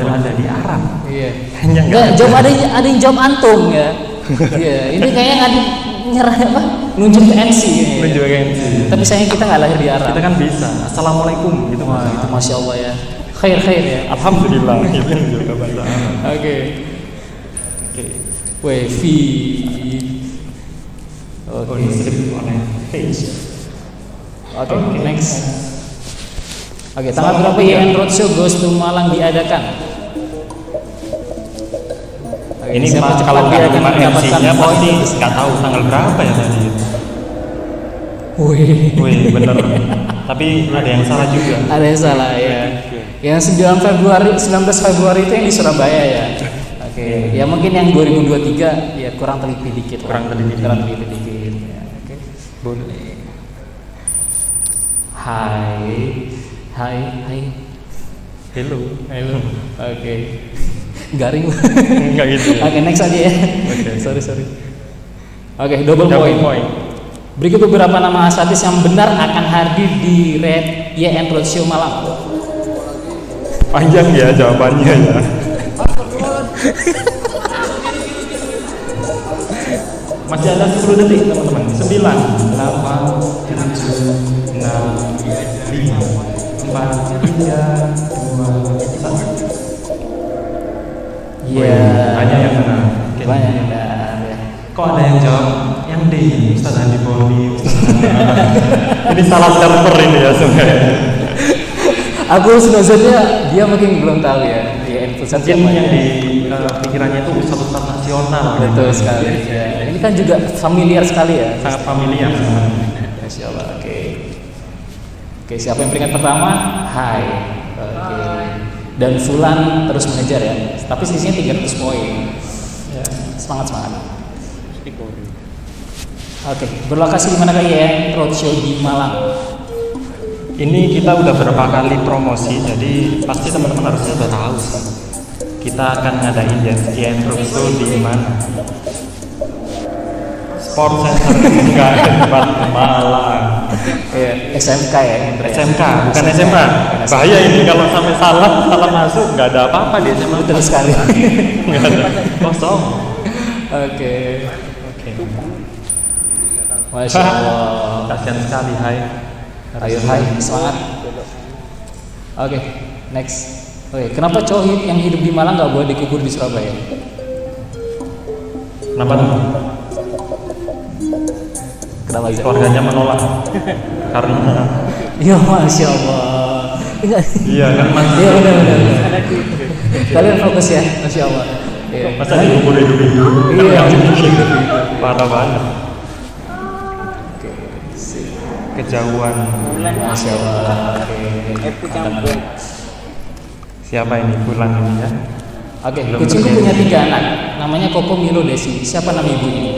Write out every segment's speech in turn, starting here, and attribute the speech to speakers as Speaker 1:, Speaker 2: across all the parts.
Speaker 1: ada di Arab.
Speaker 2: Iya.
Speaker 1: Enggak
Speaker 2: jawab ada yang jawab antum ya. Iya, ini kayaknya ngadi nyerah apa? Nunjuk ke NC.
Speaker 1: Nunjuk ke NC.
Speaker 2: Tapi sayang kita nggak lahir di Arab.
Speaker 1: Kita kan bisa. Assalamualaikum gitu.
Speaker 2: Wah, itu masya Allah ya. Khair ya.
Speaker 1: Alhamdulillah. Itu juga bahasa Arab.
Speaker 2: Oke. V. Oke. Oke, next. Oke, tanggal berapa YN Roadshow Goes to Malang diadakan?
Speaker 1: Ini kalau nggak ada MC-nya pasti nggak tahu tanggal berapa ya tadi. Wih, bener. Tapi ada yang salah juga.
Speaker 2: Ada yang salah ya. Yang 19 Februari itu yang di Surabaya ya. Oke. Ya mungkin yang 2023 ya kurang teliti dikit. Kurang teliti dikit. Ya, oke. Boleh. Hai. Hello. Oke. Garing.
Speaker 1: Enggak gitu ya.
Speaker 2: Oke, next aja ya.
Speaker 1: Okay.
Speaker 2: Sorry. Oke, double point. Berikut beberapa nama artis yang benar akan hadir di Red YN Roadshow Malang.
Speaker 1: Panjang ya jawabannya ya. Masih ada 10 detik teman-teman. 9, 8, 7, 6, 5, 4, 3, 2, 1.
Speaker 2: Iya.
Speaker 1: Banyak yang benar.
Speaker 2: Banyak yang benar. Ya.
Speaker 1: Kok ada yang jawab yang D, Ustaz Andi Boni, ini salah server ini ya sebenarnya.
Speaker 2: Aku senozanya dia mungkin belum tahu ya.
Speaker 1: Mungkin yang di pikirannya itu Ustaz nasional.
Speaker 2: Betul sekali. Ya. Ini kan juga familiar sekali ya.
Speaker 1: Sangat familiar.
Speaker 2: Masya Allah. Oke, siapa yang peringkat pertama? Hai. Oke. Dan Fulan terus mengejar ya, tapi selisihnya 300 poin. Ya, semangat. Oke, berlokasi di mana ya? Roadshow di Malang.
Speaker 1: Ini kita udah berapa kali promosi, jadi pasti teman-teman harusnya sudah tahu. Kita akan ngadain YN Roadshow di mana? Sport Center enggak tempat Malang.
Speaker 2: SMK ya,
Speaker 1: SMK bukan SMA. Bahaya ini kalau sampai salah masuk nggak ada apa-apa di SMA.
Speaker 2: Betul sekali.
Speaker 1: Nggak ada, kosong.
Speaker 2: Oke. Masya Allah.
Speaker 1: Kasian sekali.
Speaker 2: Ayo semangat. Oke, next. Oke, kenapa cowok yang hidup di Malang nggak boleh dikubur di Surabaya?
Speaker 1: Kenapa tuh?
Speaker 2: Kenapa
Speaker 1: keluarganya menolak karena
Speaker 2: iya masya Allah.
Speaker 1: Iya kan mas.
Speaker 2: Iya benar. Kalian fokus ya, masya Allah.
Speaker 1: Masa dikubur hidup-hidup?
Speaker 2: Iya.
Speaker 1: Parah banget. Kejauhan.
Speaker 2: Masya Allah.
Speaker 1: Siapa ini Bulan ini ya?
Speaker 2: Oke, kucingku punya 3 anak. Namanya Koko, Milo, Desi. Siapa nama ibunya?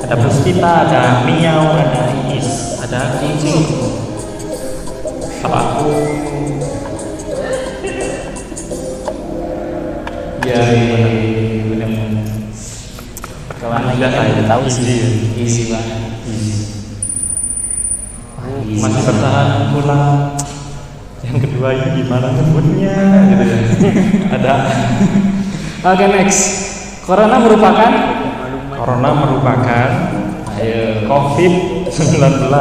Speaker 1: Ada Puspita, ada Miau, ada Iis, ada Cici. Apa?
Speaker 2: Ya, benar. Kalau anak ini kan udah tahu sih. Easy banget.
Speaker 1: Masih bertahan pulang. Yang kedua ini gimana nyebutnya gitu ya. Ada.
Speaker 2: Oke, next. Corona merupakan COVID-19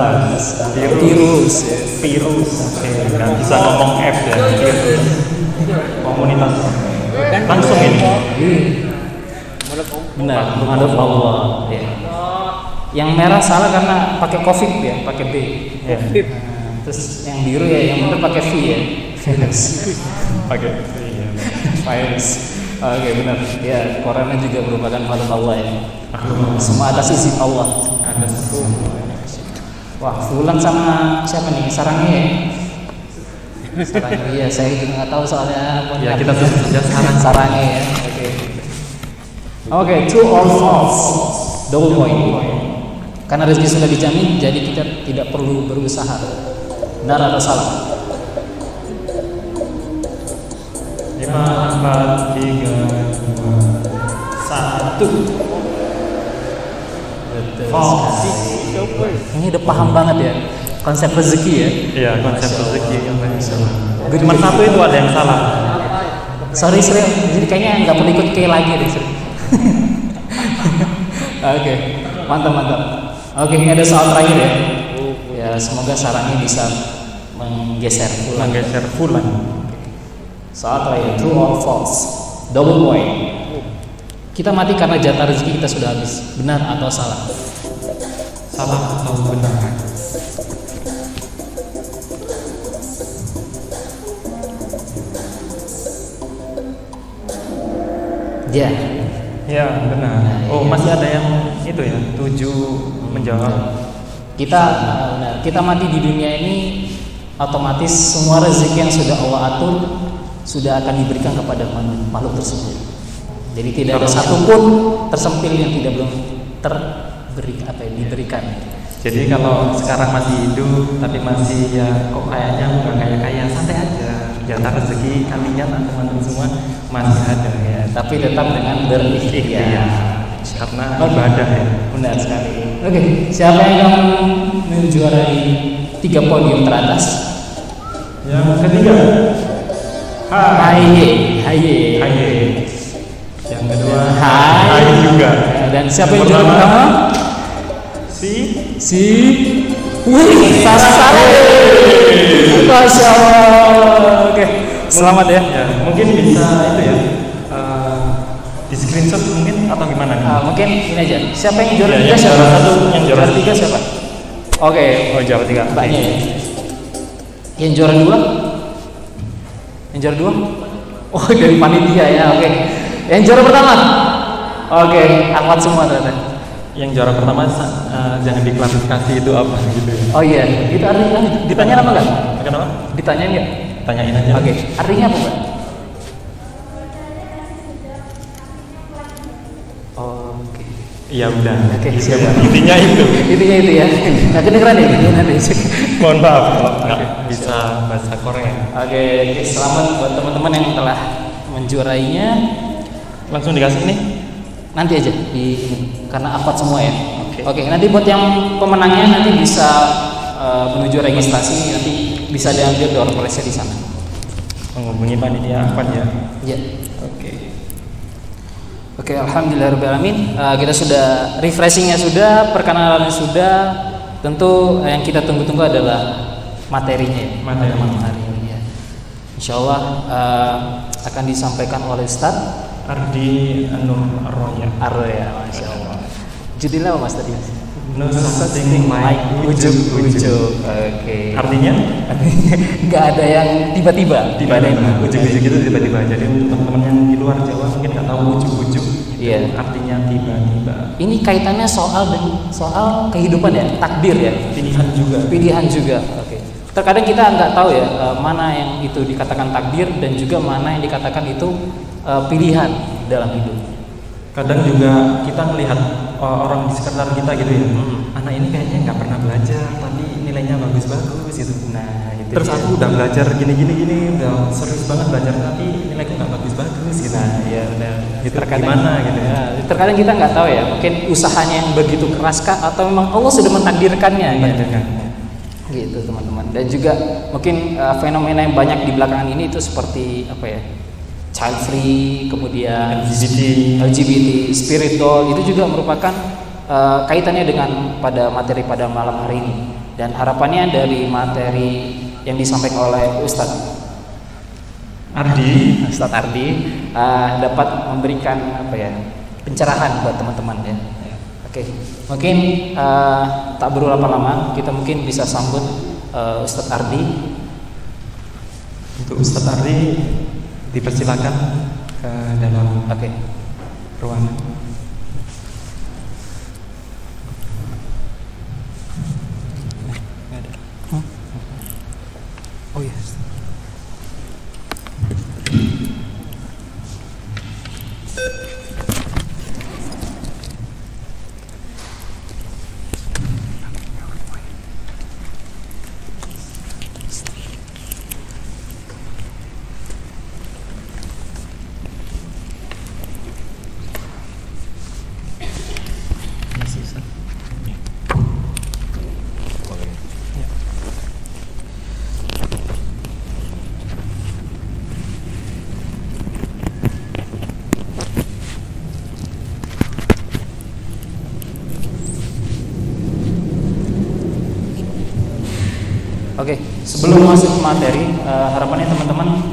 Speaker 2: virus.
Speaker 1: Oke, nggak bisa ngomong F ya. Komunitas langsung ini.
Speaker 2: Benar, menghadap Allah. Ya. Yang merah salah karena pakai COVID ya, pakai B.
Speaker 1: Ya.
Speaker 2: Terus yang biru ya, yang benar pakai V ya.
Speaker 1: Pakai
Speaker 2: virus. Oke, benar. Ya, corona juga merupakan makhluk Allah ya. Semua atas izin Allah. Wah, Fulan sama siapa nih? Sarangnya ya? Sarangnya, iya, saya juga nggak tahu soalnya.
Speaker 1: Ya, kita sebut saja
Speaker 2: sarangnya ya. Oke, true or false? Double point. Karena rezeki sudah dijamin, jadi kita tidak perlu berusaha. Benar atau salah?
Speaker 1: 5, 4, 3, 2, 1.
Speaker 2: False. Ini udah paham banget ya konsep rezeki ya.
Speaker 1: Iya, konsep rezeki yang tadi. Cuma satu itu ada yang salah.
Speaker 2: Sorry Sri, jadi kayaknya nggak perlu ikut K lagi deh Sri. Oke, mantap. Oke, ini ada soal terakhir ya. Ya, semoga sarannya bisa menggeser fulan. Soal terakhir, true or false? Double point. Kita mati karena jatah rezeki kita sudah habis. Benar atau salah?
Speaker 1: Salah atau benar?
Speaker 2: Ya.
Speaker 1: Ya, benar. Oh, masih ada yang itu ya, 7 menjawab.
Speaker 2: Kita mati di dunia ini otomatis semua rezeki yang sudah Allah atur sudah akan diberikan kepada makhluk tersebut. Jadi tidak ada satupun tersempil yang tidak belum diberikan.
Speaker 1: Jadi kalau sekarang masih hidup tapi masih ya kok kayaknya bukan kaya santai aja. Jatah rezeki kalian teman-teman semua masih ada ya.
Speaker 2: Tapi tetap dengan berikhtiar.
Speaker 1: Karena ibadah ya.
Speaker 2: Benar sekali. Oke, siapa yang akan menjuarai 3 podium teratas?
Speaker 1: Yang ketiga,
Speaker 2: Haye.
Speaker 1: Yang kedua,
Speaker 2: Hai
Speaker 1: juga.
Speaker 2: Dan siapa yang juara pertama? Si Wih, Sarah. Masya Allah. Oke, selamat ya.
Speaker 1: Mungkin bisa itu ya. Di screenshot mungkin atau gimana nih?
Speaker 2: Mungkin ini aja. Siapa yang juara 3
Speaker 1: yang
Speaker 2: siapa?
Speaker 1: yang juara
Speaker 2: 3 siapa? Oke.
Speaker 1: Oh, juara 3.
Speaker 2: Mbaknya ya. Yang juara 2? Yang juara 2? Oh, dari panitia ya. Oke. Yang juara pertama? Oke, angkat semua ternyata.
Speaker 1: Yang juara pertama jangan diklasifikasi itu apa gitu ya.
Speaker 2: Oh iya, itu artinya ditanya apa enggak?
Speaker 1: Kenapa?
Speaker 2: Ditanyain enggak?
Speaker 1: Tanyain aja.
Speaker 2: Oke, artinya apa, Mbak? Oke.
Speaker 1: Iya udah.
Speaker 2: Oke, siap.
Speaker 1: Intinya itu.
Speaker 2: Intinya itu ya. Nah, kedengeran ya ini nanti.
Speaker 1: Mohon maaf kalau nggak bisa bahasa Korea.
Speaker 2: Oke, selamat buat teman-teman yang telah menjuarainya.
Speaker 1: Langsung dikasih nih.
Speaker 2: Nanti aja karena akad semua ya. Oke, nanti buat yang pemenangnya nanti bisa menuju registrasi, nanti bisa diambil door prize di sana.
Speaker 1: Menghubungi panitia akad ya.
Speaker 2: Iya. Oke, alhamdulillahirobbilalamin. Kita sudah refreshingnya sudah, perkenalannya sudah. Tentu yang kita tunggu-tunggu adalah materinya ya. Materi hari ini ya. Insya Allah akan disampaikan oleh Ustaz
Speaker 1: Ardi Nur
Speaker 2: Arroya, Masya Allah. Judulnya apa Mas tadi?
Speaker 1: No something like ujuk-ujuk.
Speaker 2: Oke.
Speaker 1: Artinya?
Speaker 2: Nggak ada yang tiba-tiba.
Speaker 1: Ujuk-ujuk itu tiba-tiba. Jadi untuk teman-teman yang di luar Jawa mungkin nggak tahu ujuk-ujuk.
Speaker 2: Iya.
Speaker 1: Artinya tiba-tiba.
Speaker 2: Ini kaitannya soal kehidupan ya, takdir ya. Pilihan juga. Oke. Terkadang kita nggak tahu ya mana yang itu dikatakan takdir dan juga mana yang dikatakan itu pilihan dalam hidup.
Speaker 1: Kadang juga kita melihat orang di sekitar kita gitu ya. Anak ini kayaknya nggak pernah belajar, tapi nilainya bagus-bagus gitu.
Speaker 2: Nah, itu
Speaker 1: terus aku udah belajar gini, udah serius banget belajar, tapi nilaiku nggak bagus-bagus gitu.
Speaker 2: Nah, ya udah.
Speaker 1: Gitu, gimana gitu ya?
Speaker 2: Terkadang kita nggak tahu ya, mungkin usahanya yang begitu keras kah, atau memang Allah sudah mentakdirkannya. Gitu teman-teman. Dan juga mungkin fenomena yang banyak di belakangan ini itu seperti apa ya? Child free, kemudian LGBT, spirit doll, itu juga merupakan kaitannya dengan pada materi pada malam hari ini. Dan harapannya dari materi yang disampaikan oleh Ustadz Ardi dapat memberikan apa ya, pencerahan buat teman-teman ya. Oke, mungkin tak perlu lama-lama, kita mungkin bisa sambut Ustadz Ardi.
Speaker 1: Untuk Ustadz Ardi dipersilakan ke dalam ruangan.
Speaker 2: Oh iya. sebelum masuk ke materi, harapannya teman-teman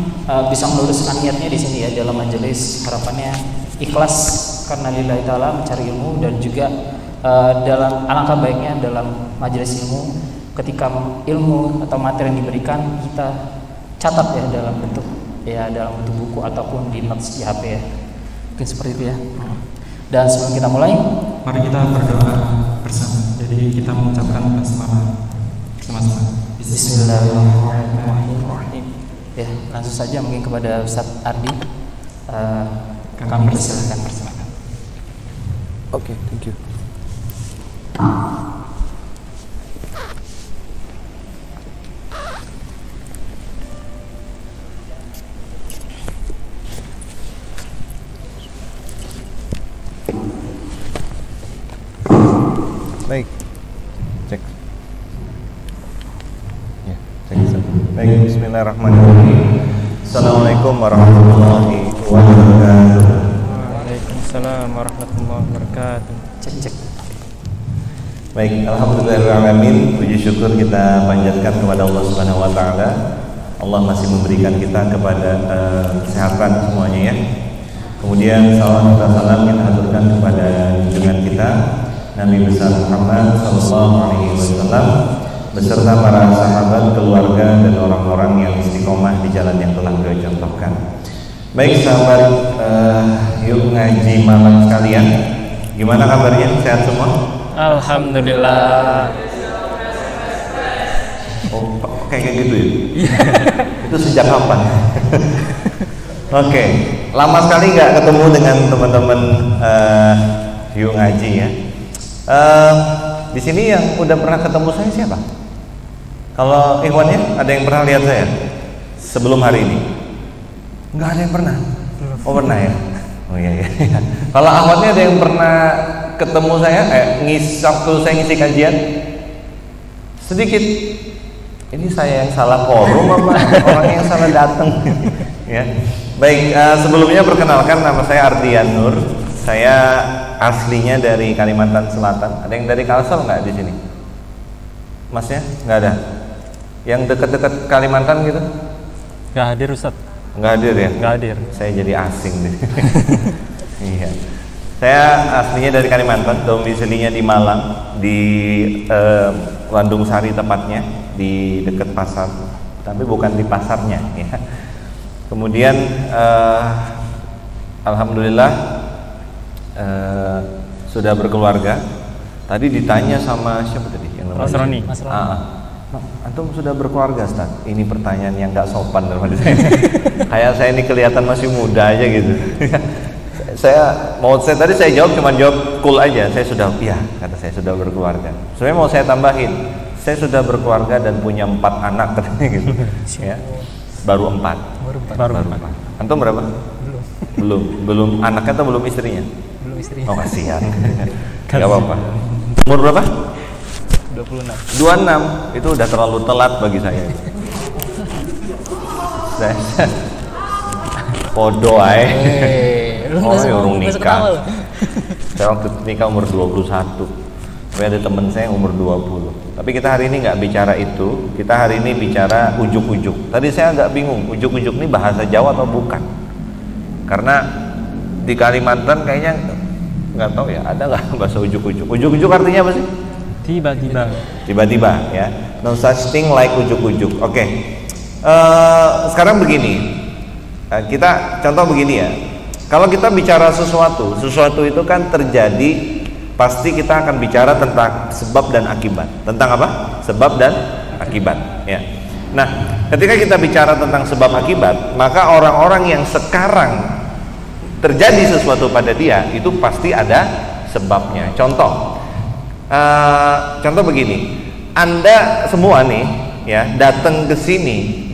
Speaker 2: bisa meluruskan niatnya di sini ya dalam majelis. Harapannya ikhlas karena lillahi ta'ala mencari ilmu, dan juga dalam alangkah baiknya dalam majelis ilmu ketika ilmu atau materi yang diberikan kita catat ya dalam bentuk buku ataupun di notes di HP ya. Mungkin seperti itu ya. Dan sebelum kita mulai,
Speaker 1: mari kita berdoa bersama. Jadi kita mengucapkan basmalah bersama-sama.
Speaker 2: Bismillahirrahmanirrahim. Ya, langsung saja mungkin kepada Ustadz Ardi. Kami persilakan.
Speaker 3: Oke, thank you. Baik, cek. Ya, cek. Baik, bismillahirrahmanirrahim. Assalamualaikum warahmatullahi wabarakatuh.
Speaker 1: Waalaikumsalam warahmatullahi wabarakatuh.
Speaker 2: Cek.
Speaker 3: Baik, alhamdulillahirrahmanirrahim. Puji syukur kita panjatkan kepada Allah Subhanahu wa taala. Allah masih memberikan kita kepada kesehatan semuanya ya. Kemudian salawat dan salam kita haturkan kepada junjungan kita Nabi besar Muhammad sallallahu alaihi wasallam beserta para sahabat, keluarga dan orang-orang yang istiqomah di jalan yang telah beliau contohkan. Baik sahabat yuk ngaji malam sekalian. Gimana kabarnya? Sehat semua?
Speaker 1: Alhamdulillah.
Speaker 3: Oh, kayak gitu ya? Itu sejak kapan? Oke, lama sekali nggak ketemu dengan teman-teman yuk ngaji ya. Di sini yang udah pernah ketemu saya siapa? Kalau ikhwannya ada yang pernah lihat saya sebelum hari ini? Nggak ada yang pernah. Oh pernah ya? Oh iya. Kalau ahwadnya ada yang pernah ketemu saya? Waktu saya ngisi kajian? Sedikit. Ini saya yang salah forum apa orang yang salah datang? Ya. Baik, sebelumnya perkenalkan nama saya Ardian Nur. Saya aslinya dari Kalimantan Selatan. Ada yang dari Kalsel nggak di sini? Masnya? Nggak ada. Yang dekat-dekat Kalimantan gitu?
Speaker 1: Nggak hadir Ustaz.
Speaker 3: Nggak hadir ya?
Speaker 1: Nggak hadir.
Speaker 3: Saya jadi asing deh. Iya. Saya aslinya dari Kalimantan, domisilinya di Malang, di Landung Sari tepatnya, di dekat pasar. Tapi bukan di pasarnya. Ya. Kemudian, alhamdulillah. Sudah berkeluarga. Tadi ditanya sama siapa tadi?
Speaker 1: Mas Roni.
Speaker 3: Antum sudah berkeluarga, Ustaz? Ini pertanyaan yang nggak sopan daripada saya. Kayak saya ini kelihatan masih muda aja gitu. Tadi saya jawab cool aja. Saya sudah, kata saya sudah berkeluarga. Sebenarnya mau saya tambahin, saya sudah berkeluarga dan punya 4 anak katanya gitu. Ya, baru 4. Baru 4. Antum berapa? Belum anaknya atau belum istrinya?
Speaker 2: Belum istri.
Speaker 3: Oh kasihan. Gak apa-apa. Umur berapa? 26. Itu udah terlalu telat bagi saya. Saya podo aja. Orang nikah. Saya waktu nikah umur 21. Tapi ada temen saya yang umur 20. Tapi kita hari ini nggak bicara itu. Kita hari ini bicara ujuk-ujuk. Tadi saya agak bingung. Ujuk-ujuk ini bahasa Jawa atau bukan? Karena di Kalimantan kayaknya nggak tahu ya, ada nggak bahasa ujuk-ujuk? Ujuk-ujuk artinya apa sih? Tiba-tiba ya. No such thing like ujuk-ujuk. Oke. Sekarang begini, kita contoh begini ya. Kalau kita bicara sesuatu itu kan terjadi, pasti kita akan bicara tentang sebab dan akibat. Tentang apa? Sebab dan akibat. Ya. Nah, ketika kita bicara tentang sebab akibat, maka orang-orang yang sekarang terjadi sesuatu pada dia itu pasti ada sebabnya. Contoh begini, Anda semua nih ya datang ke sini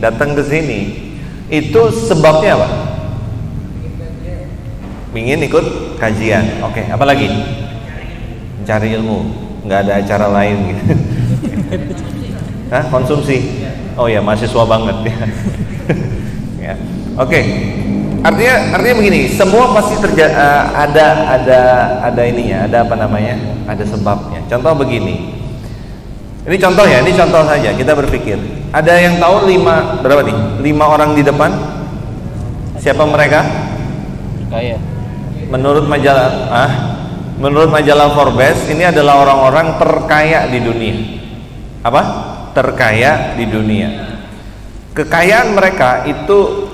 Speaker 3: itu sebabnya apa? Ingin ikut kajian. Oke, apa lagi? Mencari ilmu. Nggak ada acara lain gitu. Konsumsi. Oh ya, mahasiswa banget ya. Ya. Oke. Artinya begini, semua pasti ada ininya, ada apa namanya? Ada sebabnya. Contoh begini. Ini contoh saja, kita berpikir. Ada yang tahu berapa nih? 5 orang di depan? Siapa mereka?
Speaker 2: Kaya.
Speaker 3: Menurut majalah Forbes, ini adalah orang-orang terkaya di dunia. Apa? Terkaya di dunia. Kekayaan mereka itu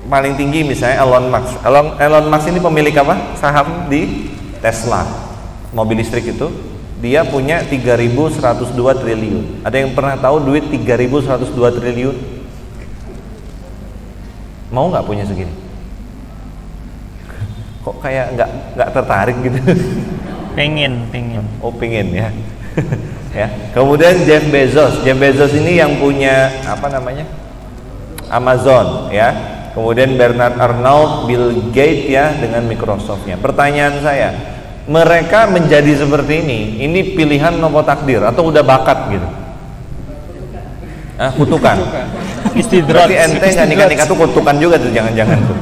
Speaker 3: paling tinggi misalnya Elon Musk. Elon Musk ini pemilik apa? Saham di Tesla, mobil listrik itu. Dia punya 3.102 triliun. Ada yang pernah tahu duit 3.102 triliun? Mau nggak punya segini? Kok kayak nggak tertarik gitu?
Speaker 1: Pengen.
Speaker 3: Oh, pengen ya. Ya. Kemudian Jeff Bezos ini yang punya apa namanya? Amazon ya. Kemudian Bernard Arnault, Bill Gates ya dengan Microsoftnya. Pertanyaan saya, mereka menjadi seperti ini pilihan nopo takdir atau udah bakat gitu? Kutukan.
Speaker 1: Istidrak.
Speaker 3: Berarti ente nggak nikah tuh kutukan juga tuh, jangan-jangan tuh.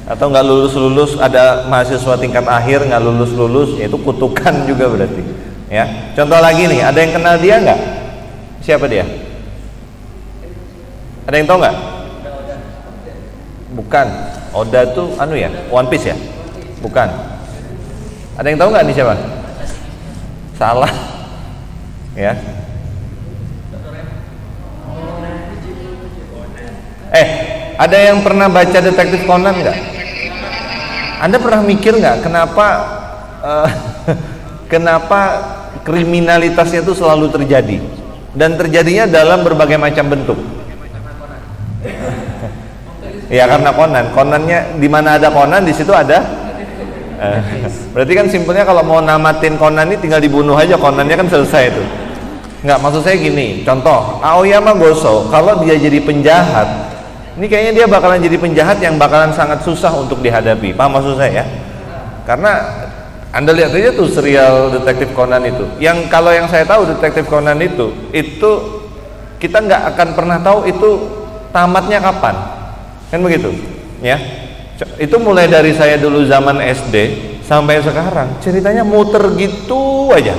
Speaker 3: Atau nggak lulus, ada mahasiswa tingkat akhir nggak lulus, itu kutukan juga berarti. Ya. Contoh lagi nih, ada yang kenal dia nggak? Siapa dia? Ada yang tahu nggak? Bukan. Oda tuh ya, One Piece ya? Bukan. Ada yang tahu nggak nih siapa? Salah. Ya. Ada yang pernah baca Detektif Conan nggak? Anda pernah mikir nggak kenapa kriminalitasnya itu selalu terjadi dan terjadinya dalam berbagai macam bentuk? Ya karena Conannya di mana ada Conan di situ ada. Berarti kan simpelnya kalau mau namatin Conan ini tinggal dibunuh aja, Conannya kan selesai itu. Nggak, maksud saya gini, contoh Aoyama Goso kalau dia jadi penjahat, ini kayaknya dia bakalan jadi penjahat yang bakalan sangat susah untuk dihadapi. Paham maksud saya ya? Karena Anda lihat aja tuh serial Detektif Conan itu. Yang kalau yang saya tahu Detektif Conan itu kita nggak akan pernah tahu itu tamatnya kapan. Kan begitu? Ya. Itu mulai dari saya dulu zaman SD sampai sekarang ceritanya muter gitu aja.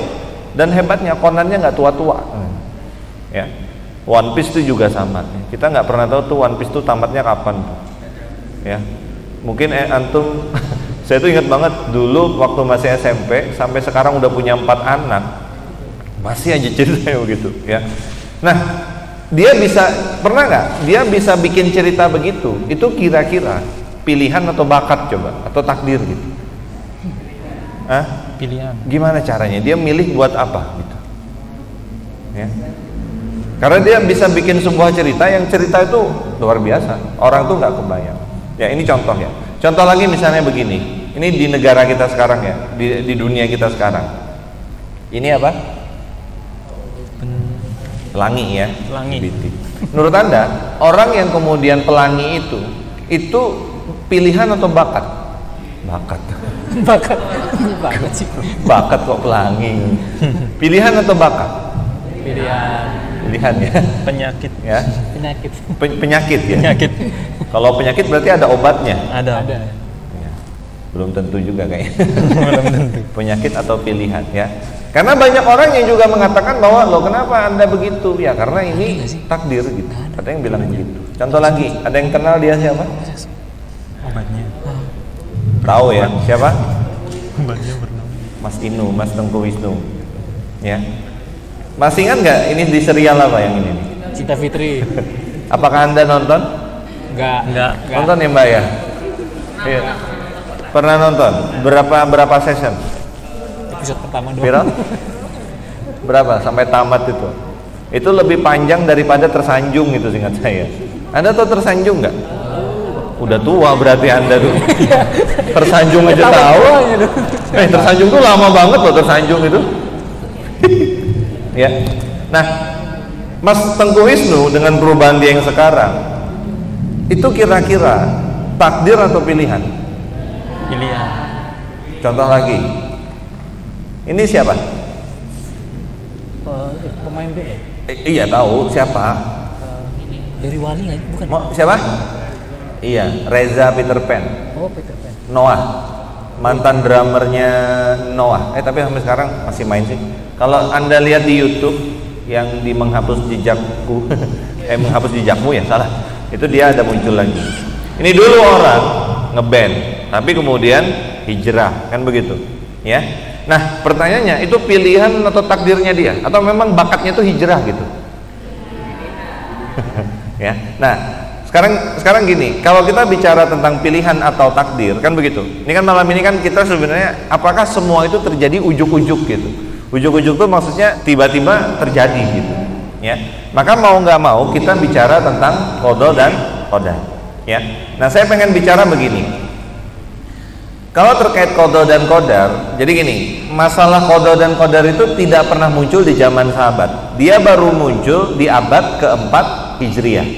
Speaker 3: Dan hebatnya Conannya nggak tua-tua. Ya. One Piece itu juga sama. Kita nggak pernah tahu tuh One Piece itu tamatnya kapan. Ya, mungkin antum, saya tuh ingat banget dulu waktu masih SMP sampai sekarang udah punya 4 anak, masih aja ceritanya begitu. Ya, nah dia pernah nggak? Dia bisa bikin cerita begitu. Itu kira-kira pilihan atau bakat coba atau takdir gitu?
Speaker 1: Pilihan. Gimana
Speaker 3: caranya? Dia milih buat apa gitu? Ya. Karena dia bisa bikin sebuah cerita yang cerita itu luar biasa. Orang tuh nggak kebayang. Ya ini contoh ya. Contoh lagi misalnya begini. Ini di negara kita sekarang ya, di dunia kita sekarang. Ini apa? Pelangi ya.
Speaker 1: Pelangi.
Speaker 3: Menurut Anda, orang yang kemudian pelangi itu pilihan atau bakat? Bakat.
Speaker 2: Bakat sih.
Speaker 3: Bakat kok pelangi. Pilihan atau bakat? Pilihan ya.
Speaker 1: Penyakit
Speaker 3: ya. Penyakit ya.
Speaker 1: Penyakit.
Speaker 3: Kalau penyakit berarti ada obatnya.
Speaker 1: Ada.
Speaker 3: Ya. Belum tentu juga kayaknya.
Speaker 1: Belum tentu.
Speaker 3: Penyakit atau pilihan ya. Karena banyak orang yang juga mengatakan bahwa loh kenapa Anda begitu? Ya karena ini takdir gitu. Ada yang bilang begitu. Contoh lagi, ada yang kenal dia siapa?
Speaker 1: Obatnya.
Speaker 3: Tahu ya siapa?
Speaker 1: Obatnya bernama
Speaker 3: Mas Inu, Mas Tengku Wisnu. Ya. Masih ingat nggak ini di serial apa yang ini?
Speaker 2: Cinta Fitri.
Speaker 3: Apakah Anda nonton?
Speaker 2: Enggak.
Speaker 3: Nonton ya Mbak ya? Iya. Pernah nonton? Berapa session?
Speaker 2: Episode pertama doang.
Speaker 3: Viral? Berapa sampai tamat itu? Itu lebih panjang daripada Tersanjung itu seingat saya. Anda tahu Tersanjung nggak? Udah tua berarti Anda tuh. Tersanjung aja tahu. Tersanjung tuh lama banget loh Tersanjung itu. Ya. Nah, Mas Tengku Wisnu dengan perubahan dia yang sekarang itu kira-kira takdir atau pilihan?
Speaker 1: Pilihan.
Speaker 3: Contoh lagi. Ini siapa?
Speaker 2: Pemain B.
Speaker 3: Iya tahu siapa?
Speaker 2: Dari Wali nggak? Bukan.
Speaker 3: Siapa? Iya, Reza Peter Pan.
Speaker 2: Oh, Peter Pan.
Speaker 3: Noah, mantan drummernya Noah. Tapi sampai sekarang masih main sih. Kalau Anda lihat di YouTube, yang di menghapus jejakku menghapus jejakmu ya, salah. Itu dia ada muncul lagi. Ini dulu orang ngeband, tapi kemudian hijrah, kan begitu ya. Nah pertanyaannya, itu pilihan atau takdirnya dia, atau memang bakatnya itu hijrah gitu? Ya. Nah sekarang gini, kalau kita bicara tentang pilihan atau takdir, kan begitu. Ini kan malam ini kan kita sebenarnya, apakah semua itu terjadi ujuk-ujuk gitu? Ujuk-ujuk itu maksudnya tiba-tiba terjadi gitu ya. Maka mau nggak mau kita bicara tentang qada dan qadar ya. Nah saya pengen bicara begini, kalau terkait qada dan qadar, jadi gini, masalah qada dan qadar itu tidak pernah muncul di zaman sahabat. Dia baru muncul di abad keempat Hijriah,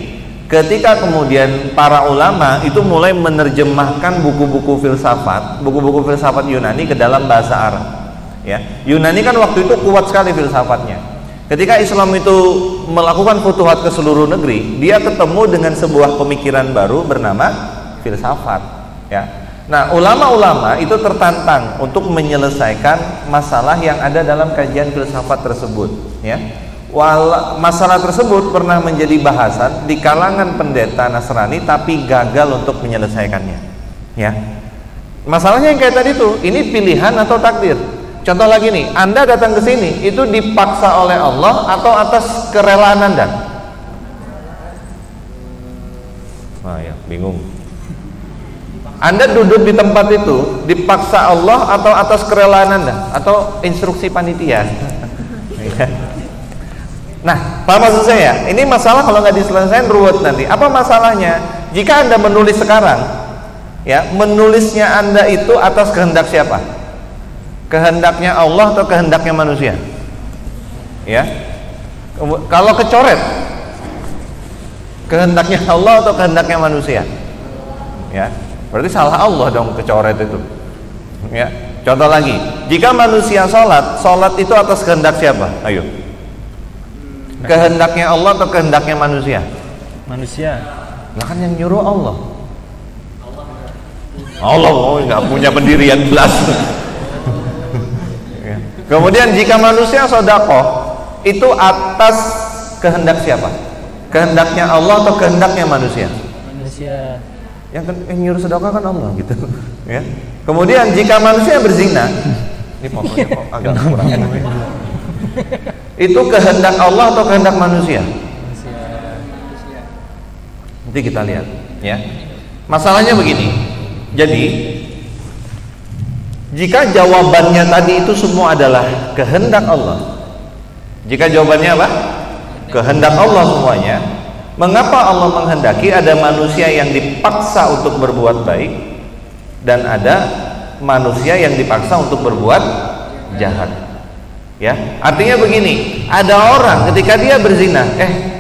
Speaker 3: ketika kemudian para ulama itu mulai menerjemahkan buku-buku filsafat Yunani ke dalam bahasa Arab ya. Yunani kan waktu itu kuat sekali filsafatnya. Ketika Islam itu melakukan futuhat ke seluruh negeri, dia ketemu dengan sebuah pemikiran baru bernama filsafat ya. Nah ulama-ulama itu tertantang untuk menyelesaikan masalah yang ada dalam kajian filsafat tersebut ya. Masalah tersebut pernah menjadi bahasan di kalangan pendeta Nasrani, tapi gagal untuk menyelesaikannya ya. Masalahnya yang kayak tadi tuh, ini pilihan atau takdir. Contoh lagi nih, Anda datang ke sini itu dipaksa oleh Allah atau atas kerelaan Anda? Ya, bingung. Anda duduk di tempat itu dipaksa Allah atau atas kerelaan Anda atau instruksi panitia? Nah, paham maksud saya? Ini masalah kalau nggak diselesaikan ruwet nanti. Apa masalahnya? Jika Anda menulis sekarang, ya, menulisnya Anda itu atas kehendak siapa? Kehendaknya Allah atau kehendaknya manusia? Ya. Kalau kecoret, kehendaknya Allah atau kehendaknya manusia? Ya. Berarti salah Allah dong kecoret itu. Ya. Contoh lagi, jika manusia sholat itu atas kehendak siapa? Ayo. Kehendaknya Allah atau kehendaknya manusia?
Speaker 1: Manusia.
Speaker 3: Lah kan yang nyuruh Allah. Allah nggak punya pendirian belas. Ya. Kemudian jika manusia sedekah itu atas kehendak siapa? Kehendaknya Allah atau kehendaknya manusia?
Speaker 1: Manusia.
Speaker 3: Yang nyuruh sedekah kan Allah gitu. Ya. Kemudian jika manusia berzina, ini pokoknya kok agak kurang enak. Itu kehendak Allah atau kehendak manusia? Nanti kita lihat ya. Masalahnya begini. Jadi jika jawabannya tadi itu semua adalah kehendak Allah, jika jawabannya apa? Kehendak Allah semuanya, mengapa Allah menghendaki ada manusia yang dipaksa untuk berbuat baik dan ada manusia yang dipaksa untuk berbuat jahat? Ya, artinya begini, ada orang ketika dia berzina,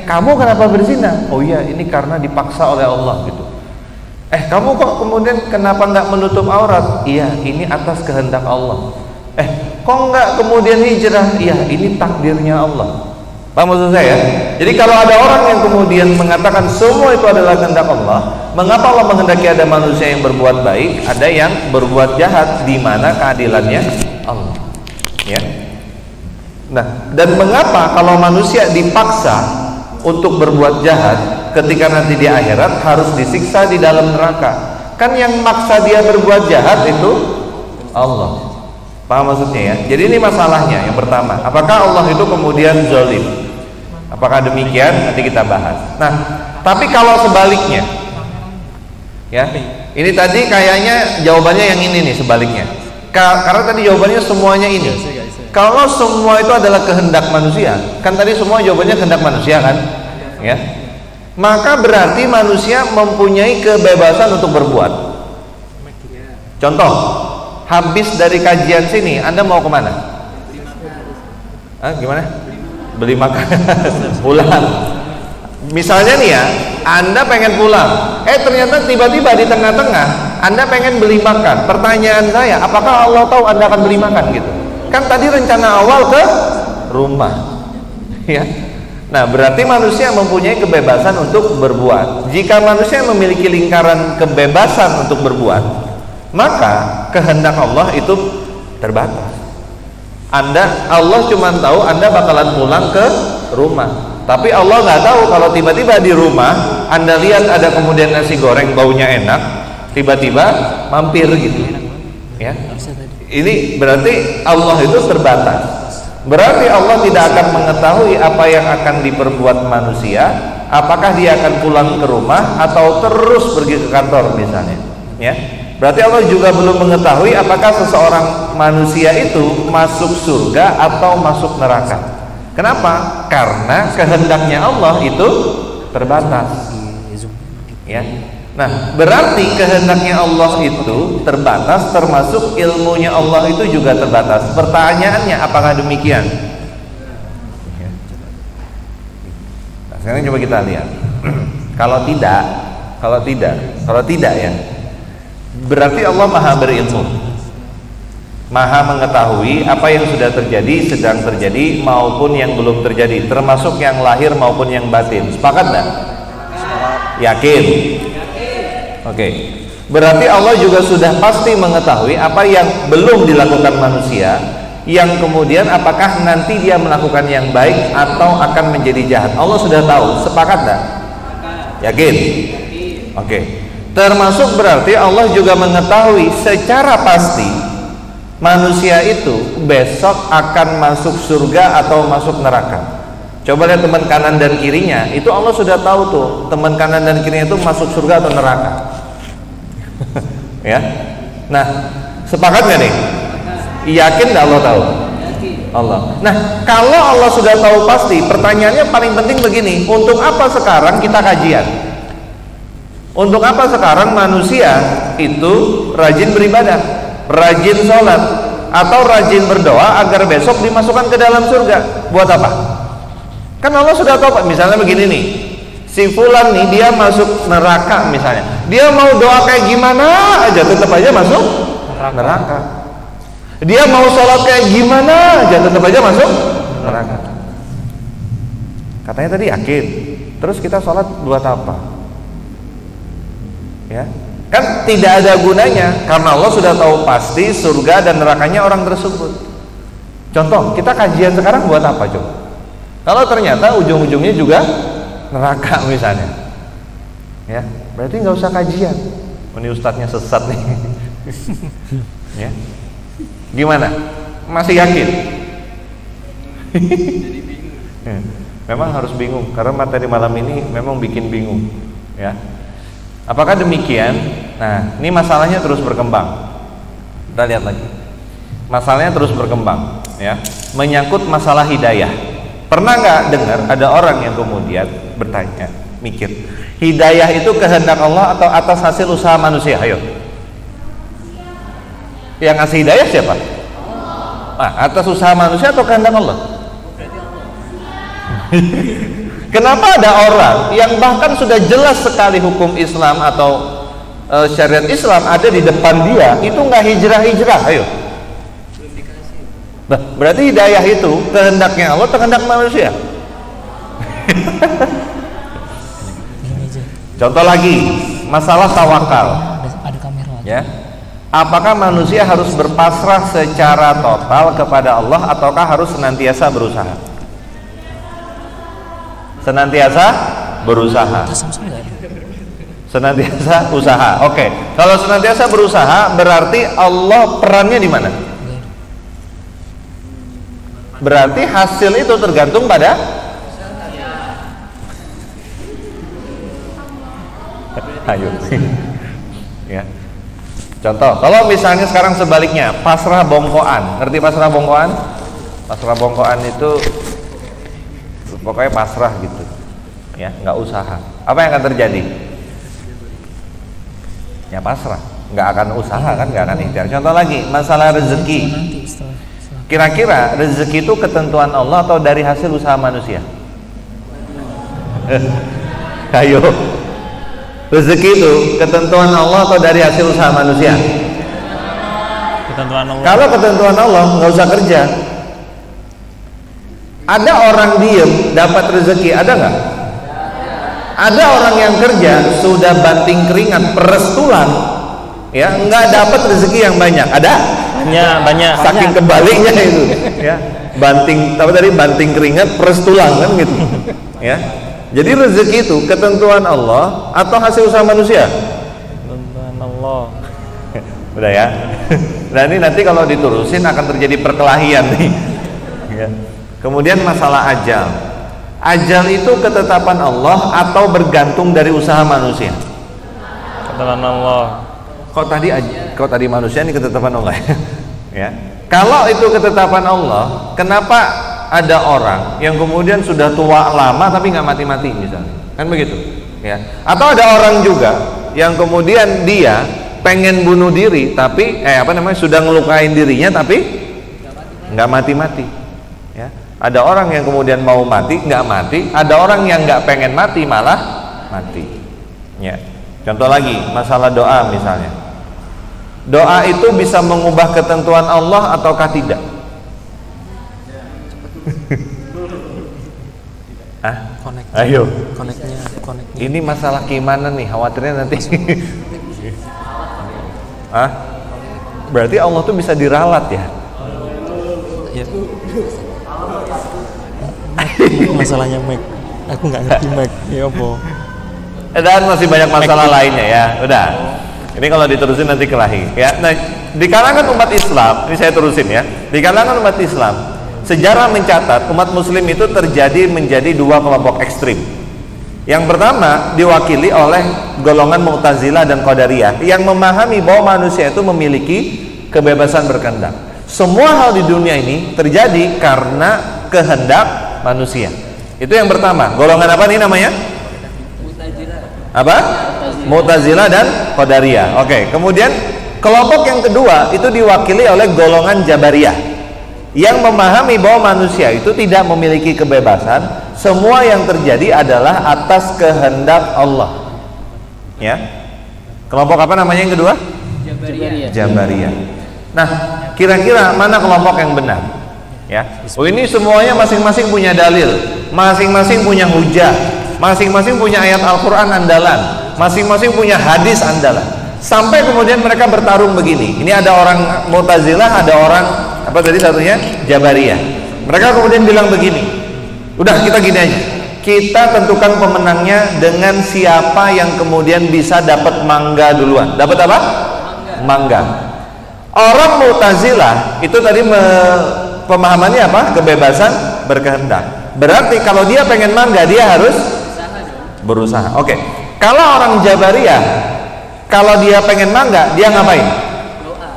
Speaker 3: kamu kenapa berzina? Oh iya, ini karena dipaksa oleh Allah gitu. Kamu kok kemudian kenapa nggak menutup aurat? Iya, ini atas kehendak Allah. Kok nggak kemudian hijrah? Iya, ini takdirnya Allah. Paham maksud saya? Jadi kalau ada orang yang kemudian mengatakan semua itu adalah kehendak Allah, mengapa Allah menghendaki ada manusia yang berbuat baik, ada yang berbuat jahat, di mana keadilannya Allah? Ya. Nah, dan mengapa kalau manusia dipaksa untuk berbuat jahat, ketika nanti di akhirat harus disiksa di dalam neraka? Kan yang maksa dia berbuat jahat itu Allah. Paham maksudnya ya? Jadi ini masalahnya yang pertama, apakah Allah itu kemudian zalim? Apakah demikian? Nanti kita bahas. Nah, tapi kalau sebaliknya, ya, ini tadi kayaknya jawabannya yang ini nih, sebaliknya. Karena tadi jawabannya semuanya ini. Kalau semua itu adalah kehendak manusia, kan tadi semua jawabannya kehendak manusia kan? Ya. Maka berarti manusia mempunyai kebebasan untuk berbuat. Contoh, habis dari kajian sini, Anda mau kemana? Gimana? Beli makan, pulang. Misalnya nih ya, Anda pengen pulang, ternyata tiba-tiba di tengah-tengah Anda pengen beli makan. Pertanyaan saya, apakah Allah tahu Anda akan beli makan gitu? Kan tadi rencana awal ke rumah, ya. Nah, berarti manusia mempunyai kebebasan untuk berbuat. Jika manusia memiliki lingkaran kebebasan untuk berbuat, maka kehendak Allah itu terbatas. Allah cuma tahu Anda bakalan pulang ke rumah, tapi Allah nggak tahu kalau tiba-tiba di rumah Anda lihat ada kemudian nasi goreng baunya enak, tiba-tiba mampir gitu ya. Ini berarti Allah itu terbatas. Berarti Allah tidak akan mengetahui apa yang akan diperbuat manusia, apakah dia akan pulang ke rumah atau terus pergi ke kantor misalnya ya. Berarti Allah juga belum mengetahui apakah seseorang manusia itu masuk surga atau masuk neraka. Kenapa? Karena kehendaknya Allah itu terbatas ya. Nah, berarti kehendaknya Allah itu terbatas, termasuk ilmunya Allah itu juga terbatas. Pertanyaannya, apakah demikian? Nah, sekarang coba kita lihat. Kalau tidak ya, berarti Allah maha berilmu, maha mengetahui apa yang sudah terjadi, sedang terjadi, maupun yang belum terjadi, termasuk yang lahir maupun yang batin. Sepakat enggak? Yakin? Oke. Berarti Allah juga sudah pasti mengetahui apa yang belum dilakukan manusia, yang kemudian apakah nanti dia melakukan yang baik atau akan menjadi jahat. Allah sudah tahu. Sepakat enggak? Yakin? Oke. Termasuk berarti Allah juga mengetahui secara pasti manusia itu besok akan masuk surga atau masuk neraka. Coba lihat teman kanan dan kirinya, itu Allah sudah tahu tuh, teman kanan dan kirinya itu masuk surga atau neraka. Ya. Nah, sepakat nggak nih? Yakin nggak Allah tahu? Allah. Nah, kalau Allah sudah tahu pasti, pertanyaannya paling penting begini, untuk apa sekarang kita kajian? Untuk apa sekarang manusia itu rajin beribadah, rajin sholat, atau rajin berdoa agar besok dimasukkan ke dalam surga? Buat apa? Kan Allah sudah tahu. Misalnya begini nih, si fulan nih dia masuk neraka misalnya, dia mau doa kayak gimana aja tetap aja masuk neraka. Dia mau sholat kayak gimana aja tetap aja masuk neraka. Katanya tadi yakin, terus kita sholat buat apa? Ya, kan tidak ada gunanya karena Allah sudah tahu pasti surga dan nerakanya orang tersebut. Contoh, kita kajian sekarang buat apa coba? Kalau ternyata ujung-ujungnya juga neraka misalnya, ya berarti nggak usah kajian. Ini ustadznya sesat nih. Ya, gimana? Masih yakin? Memang harus bingung karena materi malam ini memang bikin bingung. Ya, apakah demikian? Nah, ini masalahnya terus berkembang. Kita lihat lagi. Masalahnya terus berkembang. Ya, menyangkut masalah hidayah. Pernah nggak dengar ada orang yang kemudian bertanya, mikir, hidayah itu kehendak Allah atau atas hasil usaha manusia? Ayo, yang ngasih hidayah siapa? Atas usaha manusia atau kehendak Allah? Kenapa ada orang yang bahkan sudah jelas sekali hukum Islam atau syariat Islam ada di depan dia, itu nggak hijrah-hijrah? Ayo. Nah, berarti hidayah itu kehendaknya Allah, kehendak manusia. Contoh lagi, masalah tawakal. Ya, apakah manusia harus berpasrah secara total kepada Allah ataukah harus senantiasa berusaha? Senantiasa berusaha. Senantiasa usaha. Oke. Kalau senantiasa berusaha, berarti Allah perannya di mana? Berarti hasil itu tergantung pada ayo. Ya. Contoh, kalau misalnya sekarang sebaliknya, pasrah bongkoan. Ngerti pasrah bongkoan? Pasrah bongkoan itu pokoknya pasrah gitu. Ya, nggak usaha. Apa yang akan terjadi? Ya pasrah, nggak akan usaha kan, nggak akan ikhtiar. Contoh lagi, masalah rezeki. Kira-kira rezeki itu ketentuan Allah atau dari hasil usaha manusia? Ayo, rezeki itu ketentuan Allah atau dari hasil usaha manusia?
Speaker 1: Ketentuan Allah.
Speaker 3: Kalau ketentuan Allah, nggak usah kerja. Ada orang diem dapat rezeki, ada nggak? Ada orang yang kerja sudah banting keringat, peres tulang, ya nggak dapat rezeki yang banyak. Ada?
Speaker 1: banyak.
Speaker 3: Saking kebaliknya itu, ya. Banting keringat peres tulang kan gitu. Ya. Jadi rezeki itu ketentuan Allah atau hasil usaha manusia?
Speaker 1: Ketentuan Allah.
Speaker 3: Udah ya. Nah ini nanti kalau diterusin akan terjadi perkelahian nih. Ya. Kemudian masalah ajal. Ajal itu ketetapan Allah atau bergantung dari usaha manusia?
Speaker 1: Ketetapan Allah.
Speaker 3: Kok tadi manusia ini ketetapan Allah ya? Kalau itu ketetapan Allah, kenapa ada orang yang kemudian sudah tua lama tapi nggak mati-mati misalnya? Kan begitu, ya? Atau ada orang juga yang kemudian dia pengen bunuh diri tapi sudah ngelukain dirinya tapi nggak mati-mati, ya? Ada orang yang kemudian mau mati nggak mati, ada orang yang nggak pengen mati malah mati, ya. Contoh lagi masalah doa misalnya. Doa itu bisa mengubah ketentuan Allah ataukah tidak? Ayo.
Speaker 1: Koneknya.
Speaker 3: Ini masalah keimanan nih, khawatirnya nanti. Berarti Allah tuh bisa diralat ya?
Speaker 1: Ya. Masalahnya Mac. Aku nggak ngerti Mac. Ya apa?
Speaker 3: Dan masih banyak masalah lainnya ya. Udah. Ini kalau diterusin nanti kelahi ya. Nah, di kalangan umat Islam, ini saya terusin ya. Di kalangan umat Islam, sejarah mencatat umat muslim itu menjadi dua kelompok ekstrim. Yang pertama diwakili oleh golongan Mu'tazilah dan Qadariyah yang memahami bahwa manusia itu memiliki kebebasan berkehendak. Semua hal di dunia ini terjadi karena kehendak manusia. Itu yang pertama. Golongan apa nih namanya? Apa? Mu'tazilah dan Qadariyah. Oke, kemudian kelompok yang kedua itu diwakili oleh golongan Jabariyah yang memahami bahwa manusia itu tidak memiliki kebebasan, semua yang terjadi adalah atas kehendak Allah. Ya. Kelompok apa namanya yang kedua? Jabariyah. Nah, kira-kira mana kelompok yang benar? Ya. Ini semuanya masing-masing punya dalil, masing-masing punya hujah, masing-masing punya ayat Al-Quran andalan, masing-masing punya hadis andalan. Sampai kemudian mereka bertarung begini. Ini ada orang Mu'tazilah, ada orang Jabariyah. Mereka kemudian bilang begini, udah kita gini aja, kita tentukan pemenangnya dengan siapa yang kemudian bisa dapat mangga duluan. Dapat apa? Mangga. Orang Mu'tazilah itu tadi pemahamannya apa? Kebebasan berkehendak. Berarti kalau dia pengen mangga, dia harus berusaha. Oke. Kalau orang Jabariyah, kalau dia pengen mangga, dia ngapain? Doa.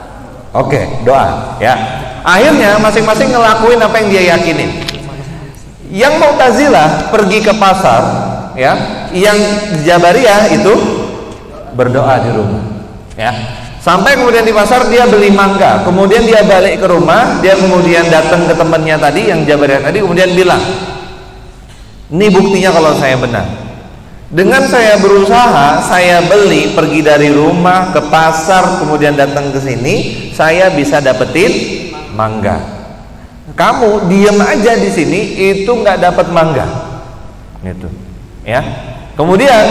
Speaker 3: Oke, doa. Ya. Akhirnya masing-masing ngelakuin apa yang dia yakinin. Yang Mu'tazilah pergi ke pasar, ya. Yang Jabariyah itu berdoa di rumah. Ya. Sampai kemudian di pasar dia beli mangga, kemudian dia balik ke rumah, dia kemudian datang ke temannya tadi yang Jabariyah tadi, kemudian bilang, ini buktinya kalau saya benar. Dengan saya berusaha, saya beli, pergi dari rumah ke pasar, kemudian datang ke sini, saya bisa dapetin mangga. Kamu diem aja di sini, itu nggak dapat mangga, gitu. Ya. Kemudian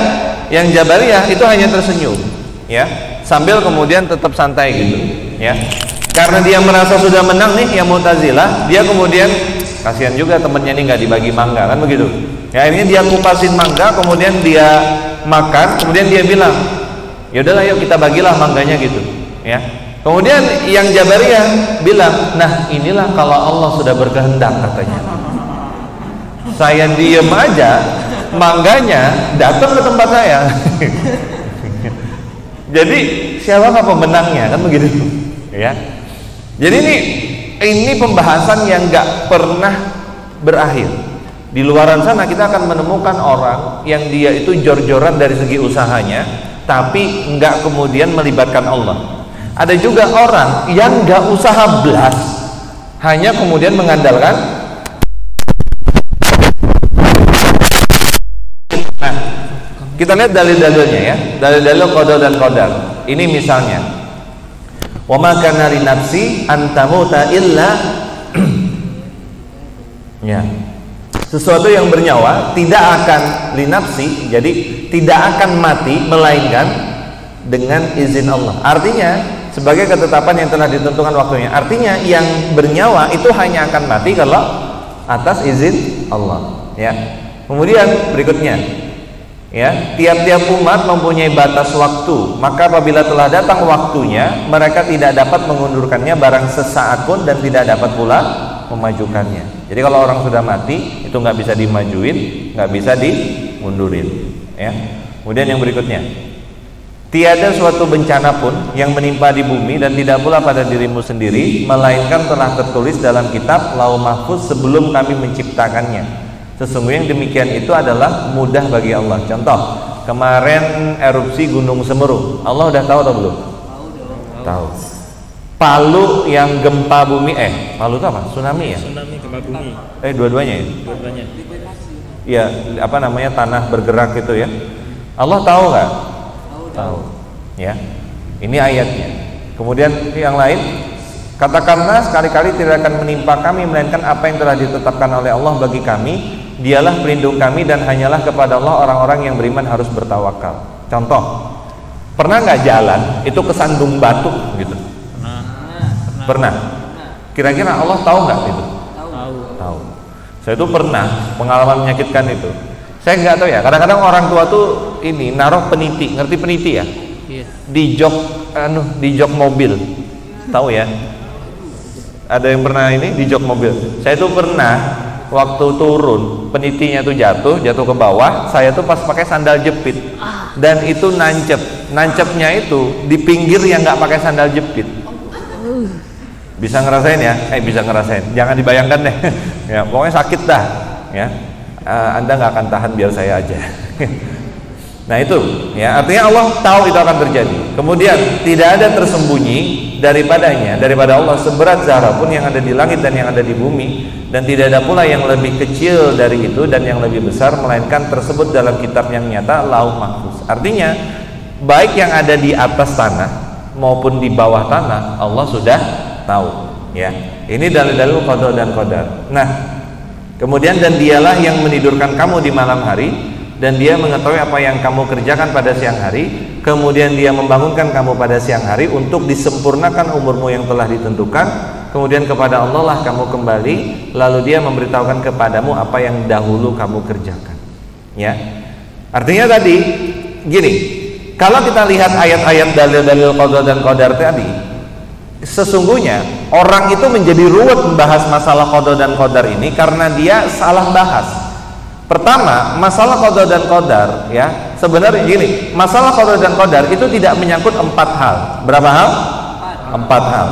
Speaker 3: yang Jabariyah itu hanya tersenyum, ya, sambil kemudian tetap santai gitu, ya. Karena dia merasa sudah menang nih yang Mu'tazilah, dia kemudian kasihan juga temennya ini nggak dibagi mangga, kan begitu. Ya, akhirnya dia kupasin mangga, kemudian dia makan, kemudian dia bilang, ya udahlah yuk kita bagilah mangganya gitu, ya. Kemudian yang Jabariyah bilang, nah inilah kalau Allah sudah berkehendak katanya. Saya diem aja, mangganya datang ke tempat saya. Jadi siapakah pemenangnya, kan begitu, ya. Jadi ini pembahasan yang nggak pernah berakhir. Di luaran sana kita akan menemukan orang yang dia itu jor-joran dari segi usahanya, tapi nggak kemudian melibatkan Allah. Ada juga orang yang nggak usaha belas, hanya kemudian mengandalkan. Nah, kita lihat dalil-dalilnya ya, dalil-dalil qada dan qadar. Ini misalnya, wa ma kana li nafsi an tamuta illa ya. Sesuatu yang bernyawa tidak akan linafsi, jadi tidak akan mati melainkan dengan izin Allah. Artinya sebagai ketetapan yang telah ditentukan waktunya. Artinya yang bernyawa itu hanya akan mati kalau atas izin Allah, ya. Kemudian berikutnya, ya, tiap-tiap umat mempunyai batas waktu, maka apabila telah datang waktunya, mereka tidak dapat mengundurkannya barang sesaat pun dan tidak dapat pula memajukannya. Jadi kalau orang sudah mati itu nggak bisa dimajuin, nggak bisa dimundurin, ya. Kemudian yang berikutnya, tiada suatu bencana pun yang menimpa di bumi dan tidak pula pada dirimu sendiri, melainkan telah tertulis dalam kitab Lauh Mahfuz sebelum kami menciptakannya. Sesungguhnya yang demikian itu adalah mudah bagi Allah. Contoh, kemarin erupsi Gunung Semeru, Allah udah tahu atau belum? Tahu. Palu yang gempa bumi, Palu itu apa? Tsunami ya?
Speaker 1: Tsunami, gempa bumi.
Speaker 3: Dua-duanya ya?
Speaker 1: Dua-duanya.
Speaker 3: Ya, apa namanya, tanah bergerak itu ya? Allah tahu nggak? Tahu. Ya, ini ayatnya. Kemudian yang lain, katakanlah sekali-kali tidak akan menimpa kami melainkan apa yang telah ditetapkan oleh Allah bagi kami. Dialah pelindung kami dan hanyalah kepada Allah orang-orang yang beriman harus bertawakal. Contoh, pernah nggak jalan itu kesandung batu gitu? Pernah. Kira-kira Allah tahu nggak itu? Tahu. Saya itu pernah pengalaman menyakitkan itu. Saya nggak tahu ya. Kadang-kadang orang tua tuh ini naruh peniti, ngerti peniti ya?
Speaker 2: Iya.
Speaker 3: Di jok mobil. Tahu ya? Ada yang pernah ini di jok mobil? Saya tuh pernah waktu turun penitinya tuh jatuh ke bawah. Saya tuh pas pakai sandal jepit dan itu nancepnya itu di pinggir yang nggak pakai sandal jepit. Bisa ngerasain ya? Bisa ngerasain. Jangan dibayangkan deh. Ya, pokoknya sakit dah. Ya, Anda nggak akan tahan, biar saya aja. Nah itu, ya, artinya Allah tahu itu akan terjadi. Kemudian tidak ada tersembunyi daripada Allah seberat zarah pun yang ada di langit dan yang ada di bumi, dan tidak ada pula yang lebih kecil dari itu dan yang lebih besar melainkan tersebut dalam kitab yang nyata, Lauh Mahfuz. Artinya baik yang ada di atas tanah maupun di bawah tanah Allah sudah tahu, ya. Ini dalil-dalil qada dan qadar. Nah, kemudian dan dialah yang menidurkan kamu di malam hari dan dia mengetahui apa yang kamu kerjakan pada siang hari, kemudian dia membangunkan kamu pada siang hari untuk disempurnakan umurmu yang telah ditentukan, kemudian kepada Allah lah kamu kembali, lalu dia memberitahukan kepadamu apa yang dahulu kamu kerjakan, ya. Artinya tadi gini, kalau kita lihat ayat-ayat dalil-dalil qada dan qadar tadi, sesungguhnya orang itu menjadi ruwet membahas masalah qada dan qadar ini karena dia salah bahas. Pertama, masalah qada dan qadar, ya, sebenarnya gini, masalah qada dan qadar itu tidak menyangkut 4 hal. Berapa hal? 4 hal.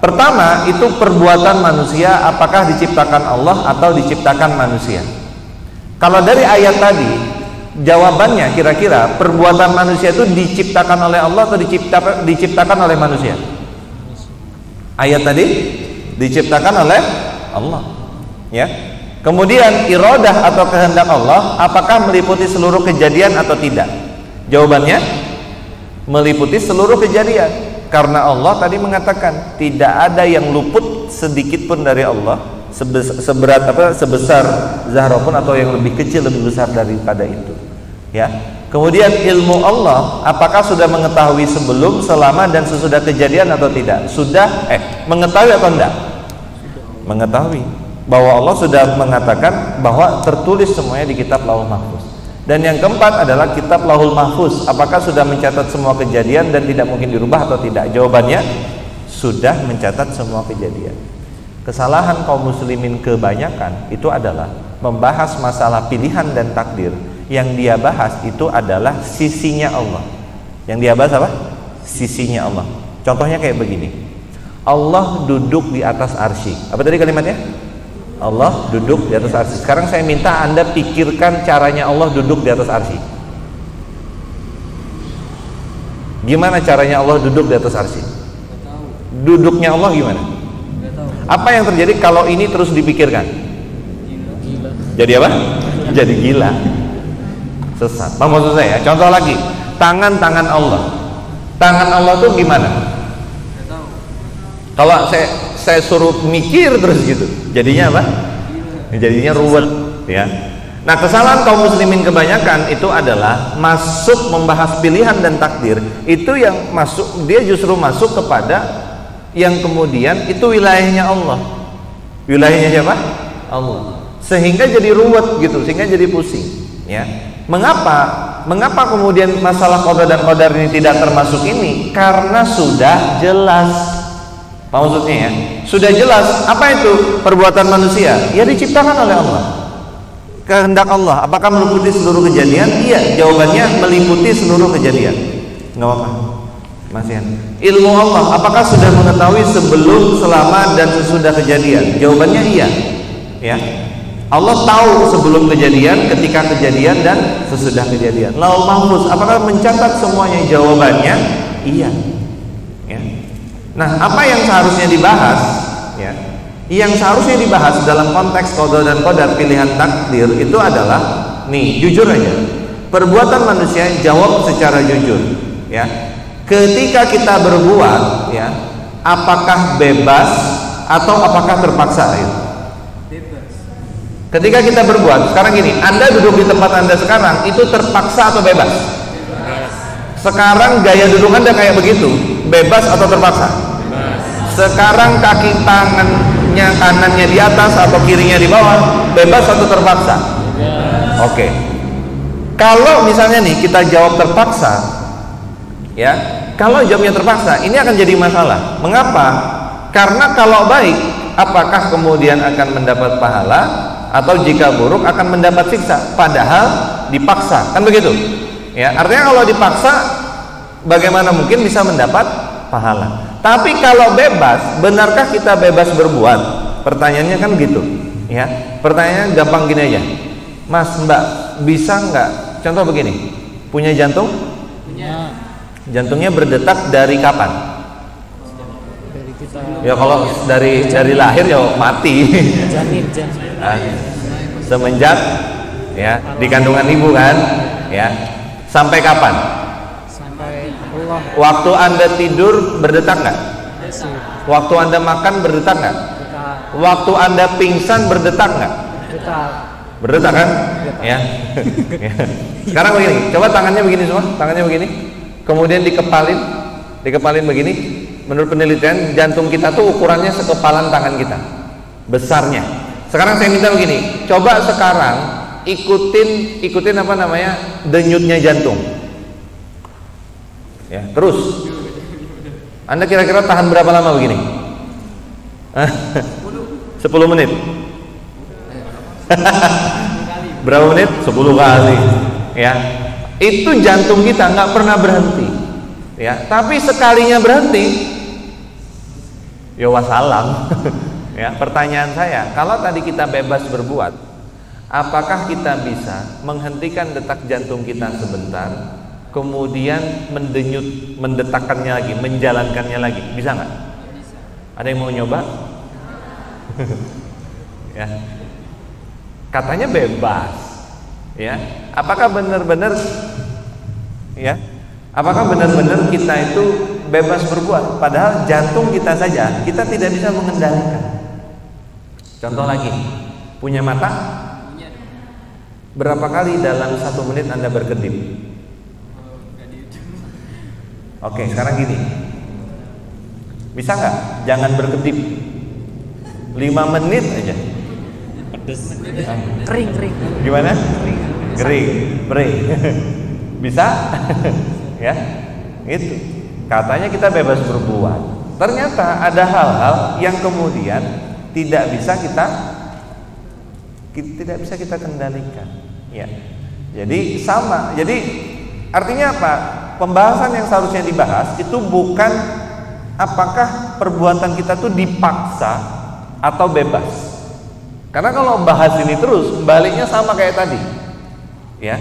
Speaker 3: Pertama, itu perbuatan manusia, apakah diciptakan Allah atau diciptakan manusia. Kalau dari ayat tadi, jawabannya kira-kira perbuatan manusia itu diciptakan oleh Allah atau diciptakan oleh manusia? Ayat tadi diciptakan oleh Allah, ya. Kemudian iradah atau kehendak Allah apakah meliputi seluruh kejadian atau tidak? Jawabannya meliputi seluruh kejadian, karena Allah tadi mengatakan tidak ada yang luput sedikit pun dari Allah, sebesar zarah pun atau yang lebih kecil lebih besar daripada itu, ya. Kemudian ilmu Allah apakah sudah mengetahui sebelum, selama dan sesudah kejadian atau tidak? Sudah mengetahui atau tidak? Mengetahui. Bahwa Allah sudah mengatakan bahwa tertulis semuanya di kitab Lauh Mahfuz. Dan yang keempat adalah kitab Lauhul Mahfuz, apakah sudah mencatat semua kejadian dan tidak mungkin dirubah atau tidak? Jawabannya sudah mencatat semua kejadian. Kesalahan kaum muslimin kebanyakan itu adalah membahas masalah pilihan dan takdir. Yang dia bahas itu adalah sisinya Allah. Yang dia bahas apa? Sisinya Allah. Contohnya kayak begini, Allah duduk di atas arsy. Apa tadi kalimatnya? Allah duduk di atas arsy. Sekarang saya minta Anda pikirkan caranya Allah duduk di atas arsy. Gimana caranya Allah duduk di atas arsy? Duduknya Allah gimana? Apa yang terjadi kalau ini terus dipikirkan? Gila. Jadi apa? Jadi gila. Sesat. Apa maksud saya? Contoh lagi, tangan-tangan Allah. Tangan Allah tuh gimana? Kalau saya suruh mikir terus gitu, jadinya apa? Jadinya ruwet, ya. Nah, kesalahan kaum muslimin kebanyakan itu adalah masuk membahas pilihan dan takdir. Itu yang masuk, dia justru masuk kepada yang kemudian itu wilayahnya Allah. Wilayahnya siapa? Allah. Sehingga jadi ruwet gitu, sehingga jadi pusing, ya. Mengapa kemudian masalah qada dan qadar ini tidak termasuk ini? Karena sudah jelas. Apa maksudnya ya? Sudah jelas. Apa itu perbuatan manusia? Ya diciptakan oleh Allah. Kehendak Allah. Apakah meliputi seluruh kejadian? Iya. Jawabannya meliputi seluruh kejadian. Nggak apa-apa. Masih. Ilmu Allah. Apakah sudah mengetahui sebelum, selama, dan sesudah kejadian? Jawabannya iya. Ya. Allah tahu sebelum kejadian, ketika kejadian, dan sesudah kejadian. Lauhul Mahfuz. Apakah mencatat semuanya? Jawabannya iya. Ya. Nah, apa yang seharusnya dibahas? Ya. Yang seharusnya dibahas dalam konteks qada dan qadar pilihan takdir itu adalah nih, jujur aja. Perbuatan manusia jawab secara jujur, ya. Ketika kita berbuat, ya, apakah bebas atau apakah terpaksa? Ya? Bebas. Ketika kita berbuat, sekarang gini, Anda duduk di tempat Anda sekarang itu terpaksa atau bebas? Bebas. Sekarang gaya duduk Anda kayak begitu, bebas atau terpaksa? Bebas. Sekarang kaki tangannya kanannya di atas atau kirinya di bawah, bebas atau terpaksa? Bebas. Oke. Kalau misalnya nih kita jawab terpaksa, ya, kalau jawabnya terpaksa, ini akan jadi masalah. Mengapa? Karena kalau baik, apakah kemudian akan mendapat pahala, atau jika buruk akan mendapat siksa? Padahal dipaksa, kan begitu? Ya, artinya kalau dipaksa, bagaimana mungkin bisa mendapat pahala? Tapi kalau bebas, benarkah kita bebas berbuat? Pertanyaannya kan gitu, ya. Pertanyaannya gampang gini aja, Mas, Mbak, bisa nggak? Contoh begini, punya jantung? Punya. Jantungnya berdetak dari kapan? Dari kita. Ya kalau dari lahir ya mati. Janin. Semenjak ya di kandungan ibu kan, ya. Sampai kapan? Sampai Allah. Waktu Anda tidur berdetak nggak? Waktu Anda makan berdetak nggak? Waktu Anda pingsan berdetak nggak? Berdetak kan? Ya. Sekarang begini, coba tangannya begini semua, tangannya begini. Kemudian dikepalin begini. Menurut penelitian, jantung kita tuh ukurannya sekepalan tangan kita, besarnya. Sekarang saya minta begini, coba sekarang ikutin apa namanya, denyutnya jantung. Ya, terus. Anda kira-kira tahan berapa lama begini? 10 menit. Berapa menit? 10 kali. Ya. Itu jantung kita nggak pernah berhenti, ya. Tapi sekalinya berhenti, ya wassalam. Ya, pertanyaan saya, kalau tadi kita bebas berbuat, apakah kita bisa menghentikan detak jantung kita sebentar, kemudian mendetakkannya lagi, menjalankannya lagi, bisa nggak? Ada yang mau nyoba? Ya, katanya bebas. Ya, apakah benar-benar ya? Apakah benar-benar kita itu bebas berbuat? Padahal jantung kita saja kita tidak bisa mengendalikan. Contoh lagi, punya mata? Berapa kali dalam 1 menit Anda berkedip? Oke, sekarang gini, bisa nggak? Jangan berkedip 5 menit aja. Kering. Gimana? Kering. Bisa? Ya, gitu. Katanya kita bebas berbuat. Ternyata ada hal-hal yang kemudian tidak bisa kita kendalikan. Ya. Jadi sama. Jadi artinya apa? Pembahasan yang seharusnya dibahas itu bukan apakah perbuatan kita tuh dipaksa atau bebas. Karena kalau bahas ini terus, baliknya sama kayak tadi. Ya.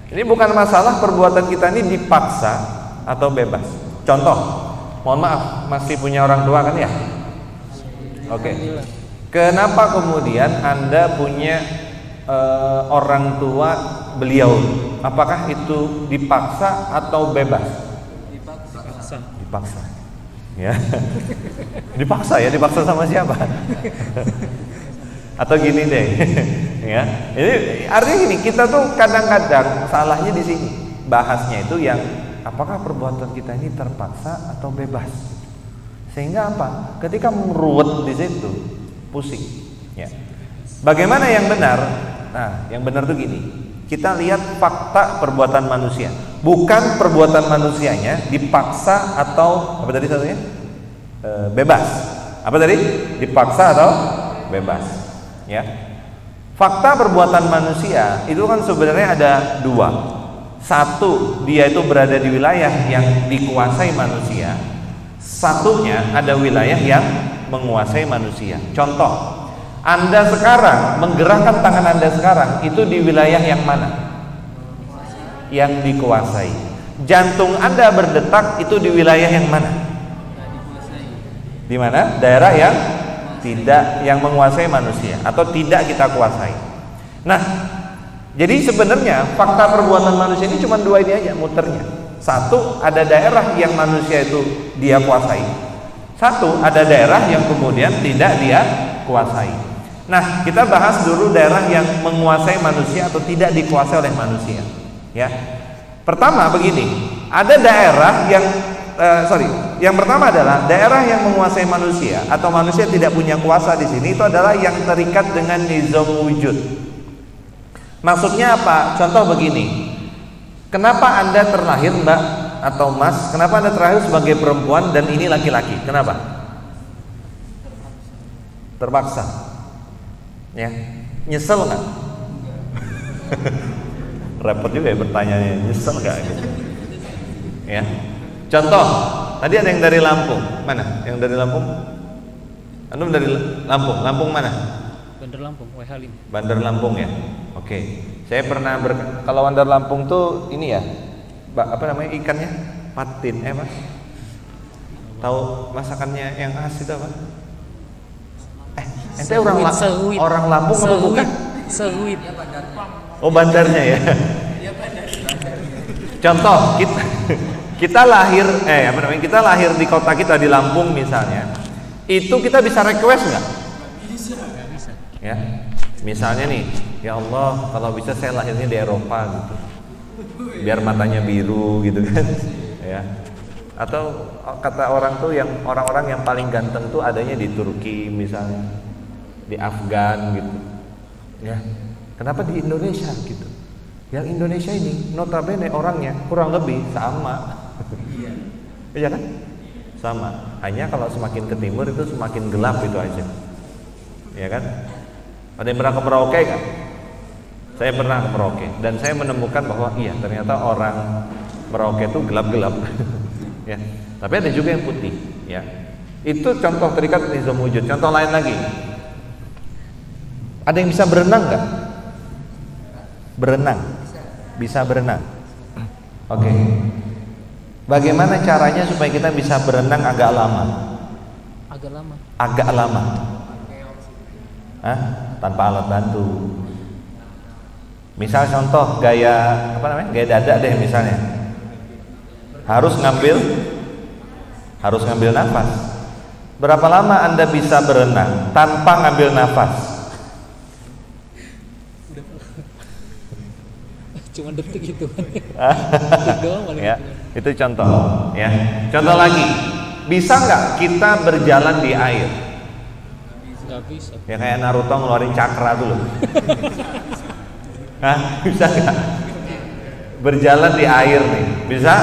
Speaker 3: Ini bukan masalah perbuatan kita ini dipaksa atau bebas. Contoh, mohon maaf, masih punya orang tua kan ya? Oke. Kenapa kemudian Anda punya orang tua beliau? Apakah itu dipaksa atau bebas? Dipaksa. Ya. Dipaksa sama siapa? Atau gini deh, ya. Ini artinya gini, kita tuh kadang-kadang salahnya di sini. Bahasnya itu yang apakah perbuatan kita ini terpaksa atau bebas. Sehingga apa? Ketika meruwet di situ, pusing. Ya. Bagaimana yang benar? Nah, yang benar tuh gini. Kita lihat fakta perbuatan manusia, bukan perbuatan manusianya dipaksa atau apa tadi satunya? Bebas. Apa tadi? Dipaksa atau bebas. Ya. Fakta perbuatan manusia itu kan sebenarnya ada dua. Satu, dia itu berada di wilayah yang dikuasai manusia. Satunya ada wilayah yang menguasai manusia. Contoh, Anda sekarang menggerakkan tangan Anda sekarang itu di wilayah yang mana? Yang dikuasai. Jantung Anda berdetak itu di wilayah yang mana? Di mana? Daerah yang tidak, yang menguasai manusia atau tidak kita kuasai. Nah, jadi sebenarnya fakta perbuatan manusia ini cuma dua ini aja muternya. Satu, ada daerah yang manusia itu dia kuasai. Satu, ada daerah yang kemudian tidak dia kuasai. Nah, kita bahas dulu daerah yang menguasai manusia atau tidak dikuasai oleh manusia. Ya, pertama begini, ada daerah yang yang pertama adalah daerah yang menguasai manusia atau manusia tidak punya kuasa di sini. Itu adalah yang terikat dengan nizam wujud. Maksudnya apa? Contoh begini, kenapa Anda terlahir, Mbak atau Mas? Kenapa Anda terlahir sebagai perempuan dan ini laki-laki? Kenapa? Terpaksa. Ya, nyesel nggak? Repot juga ya pertanyaannya, nyesel nggak gitu? Ya, contoh, tadi ada yang dari Lampung, mana? Yang dari Lampung? Antum dari Lampung, Lampung mana?
Speaker 2: Bandar Lampung, Halim.
Speaker 3: Bandar Lampung ya, oke. Saya pernah kalau Bandar Lampung tuh ini ya, apa namanya ikannya? Patin, Mas? Tahu masakannya yang khas itu apa? Ente orang Lampung apa bukan?
Speaker 2: Sewit.
Speaker 3: Oh, bandarnya ya. Contoh, kita lahir kita lahir di kota kita di Lampung misalnya. Itu kita bisa request nggak? Bisa. Ya. Misalnya nih, ya Allah, kalau bisa saya lahirnya di Eropa gitu. Biar matanya biru gitu kan. Ya. Atau kata orang tuh yang orang-orang yang paling ganteng tuh adanya di Turki misalnya, di Afgan gitu. Ya. Kenapa di Indonesia gitu? Yang Indonesia ini notabene orangnya kurang lebih sama. Iya kan? Sama. Hanya kalau semakin ke timur itu semakin gelap itu aja. Ya kan? Ada yang pernah ke Merauke kan? Saya pernah ke Merauke dan saya menemukan bahwa iya ternyata orang Merauke itu gelap-gelap. Ya. Tapi ada juga yang putih, ya. Itu contoh terikat nizam wujud. Contoh lain lagi. Ada yang bisa berenang nggak? Berenang. Bisa berenang. Oke. Bagaimana caranya supaya kita bisa berenang agak lama? Agak lama. Hah? Tanpa alat bantu. Misal contoh gaya Gaya dada deh misalnya. Harus ngambil nafas. Berapa lama Anda bisa berenang tanpa ngambil nafas?
Speaker 2: Cuma detik itu.
Speaker 3: Ya, itu contoh. Ya, contoh lagi. Bisa nggak kita berjalan di air?
Speaker 2: Nggak bisa.
Speaker 3: Ya kayak Naruto ngeluarin cakra dulu. Hah? Bisa nggak? Berjalan di air nih, bisa?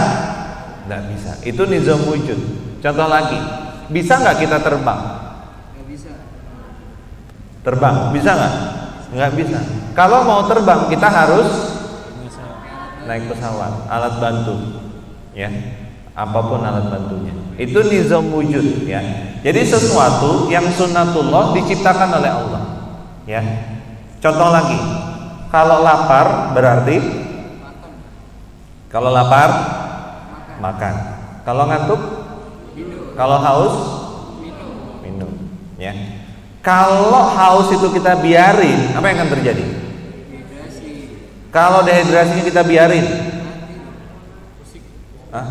Speaker 3: Nggak bisa. Itu nizam wujud. Contoh lagi, bisa nggak kita terbang? Nggak bisa. Terbang, bisa nggak? Nggak bisa. Kalau mau terbang kita harus naik pesawat, alat bantu, ya, apapun alat bantunya. Itu nizam wujud, ya. Jadi sesuatu yang sunnatullah diciptakan oleh Allah, ya. Contoh lagi, kalau lapar berarti kalau lapar makan. Kalau ngantuk, kalau haus minum, ya. Kalau haus itu kita biarin, apa yang akan terjadi? Kalau dehidrasinya kita biarin,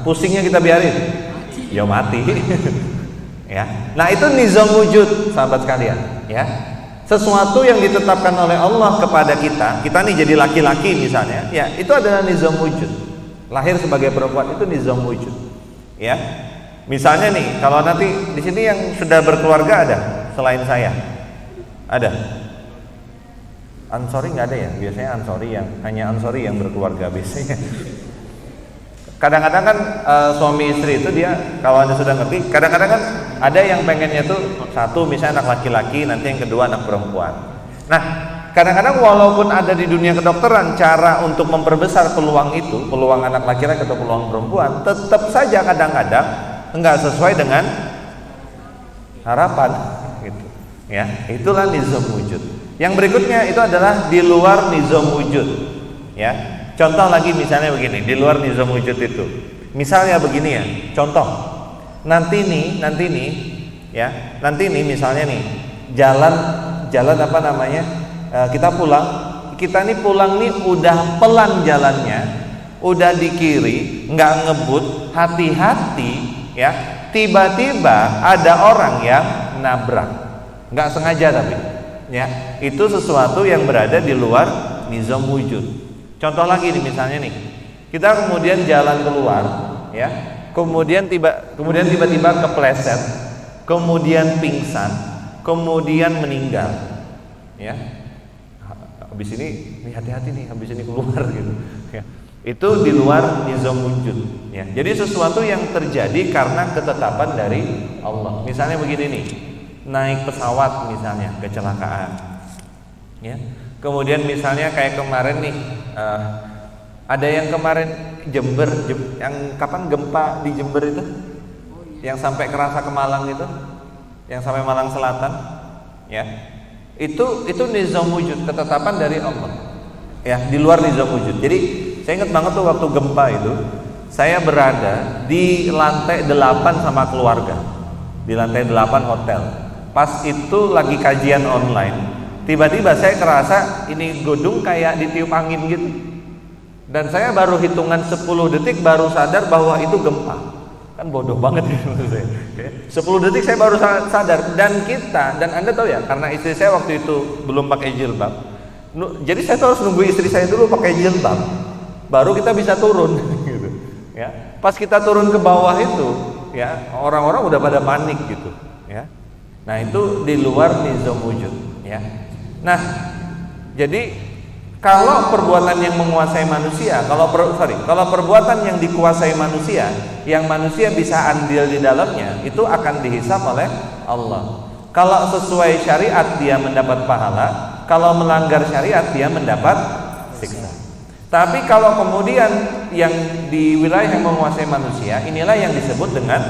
Speaker 3: pusingnya kita biarin, ya mati. Ya. Nah itu nizam wujud, sahabat sekalian. Ya. sesuatu yang ditetapkan oleh Allah kepada kita nih jadi laki-laki misalnya, ya itu adalah nizam wujud. Lahir sebagai perempuan itu nizam wujud. Ya, misalnya nih, kalau nanti di sini yang sudah berkeluarga ada selain saya, ada. Ansori nggak ada ya? Biasanya hanya ansori yang berkeluarga biasanya. Kadang-kadang kan suami istri itu dia, kalau Anda sudah ngerti, kadang-kadang kan ada yang pengennya tuh satu misalnya anak laki-laki, nanti yang kedua anak perempuan. Nah, kadang-kadang walaupun ada di dunia kedokteran cara untuk memperbesar peluang itu, peluang anak laki-laki atau peluang perempuan, tetap saja kadang-kadang enggak sesuai dengan harapan gitu. Ya, itulah nizam wujud. Yang berikutnya itu adalah di luar nizam wujud. Ya. Contoh lagi misalnya begini, di luar nizam wujud itu. Misalnya begini ya, contoh. Nanti nih misalnya nih, jalan apa namanya? Kita pulang nih udah pelan jalannya, udah di kiri, nggak ngebut, hati-hati ya. Tiba-tiba ada orang yang nabrak, nggak sengaja tapi, ya itu sesuatu yang berada di luar nizam wujud. Contoh lagi nih misalnya nih, kita kemudian jalan keluar, ya, kemudian tiba-tiba kepleset, kemudian pingsan, kemudian meninggal, ya. Habis ini hati-hati nih, habis ini keluar gitu. Ya. Itu di luar nizam wujud. Ya. Jadi sesuatu yang terjadi karena ketetapan dari Allah. Misalnya begini nih, naik pesawat misalnya kecelakaan, ya. Kemudian misalnya kayak kemarin nih, ada yang kemarin Jember, yang kapan gempa di Jember itu, yang sampai kerasa ke Malang itu, yang sampai Malang Selatan, ya, itu nizam wujud, ketetapan dari Allah, ya, di luar nizam wujud. Jadi saya ingat banget tuh waktu gempa itu, saya berada di lantai 8 sama keluarga, di lantai 8 hotel. Pas itu lagi kajian online. Tiba-tiba saya kerasa ini gedung kayak ditiup angin gitu. Dan saya baru hitungan 10 detik baru sadar bahwa itu gempa. Kan bodoh banget gitu saya. 10 detik saya baru sadar. Dan Anda tahu ya, karena istri saya waktu itu belum pakai jilbab. Jadi saya harus nunggu istri saya dulu pakai jilbab, baru kita bisa turun gitu. Ya. Pas kita turun ke bawah itu, ya, orang-orang udah pada panik gitu, ya. Nah, itu di luar nizam wujud, ya. Nah, jadi kalau perbuatan yang menguasai manusia, kalau perbuatan yang dikuasai manusia, yang manusia bisa andil di dalamnya, itu akan dihisab oleh Allah. Kalau sesuai syariat dia mendapat pahala, kalau melanggar syariat dia mendapat siksa. Tapi kalau kemudian yang di wilayah yang menguasai manusia, inilah yang disebut dengan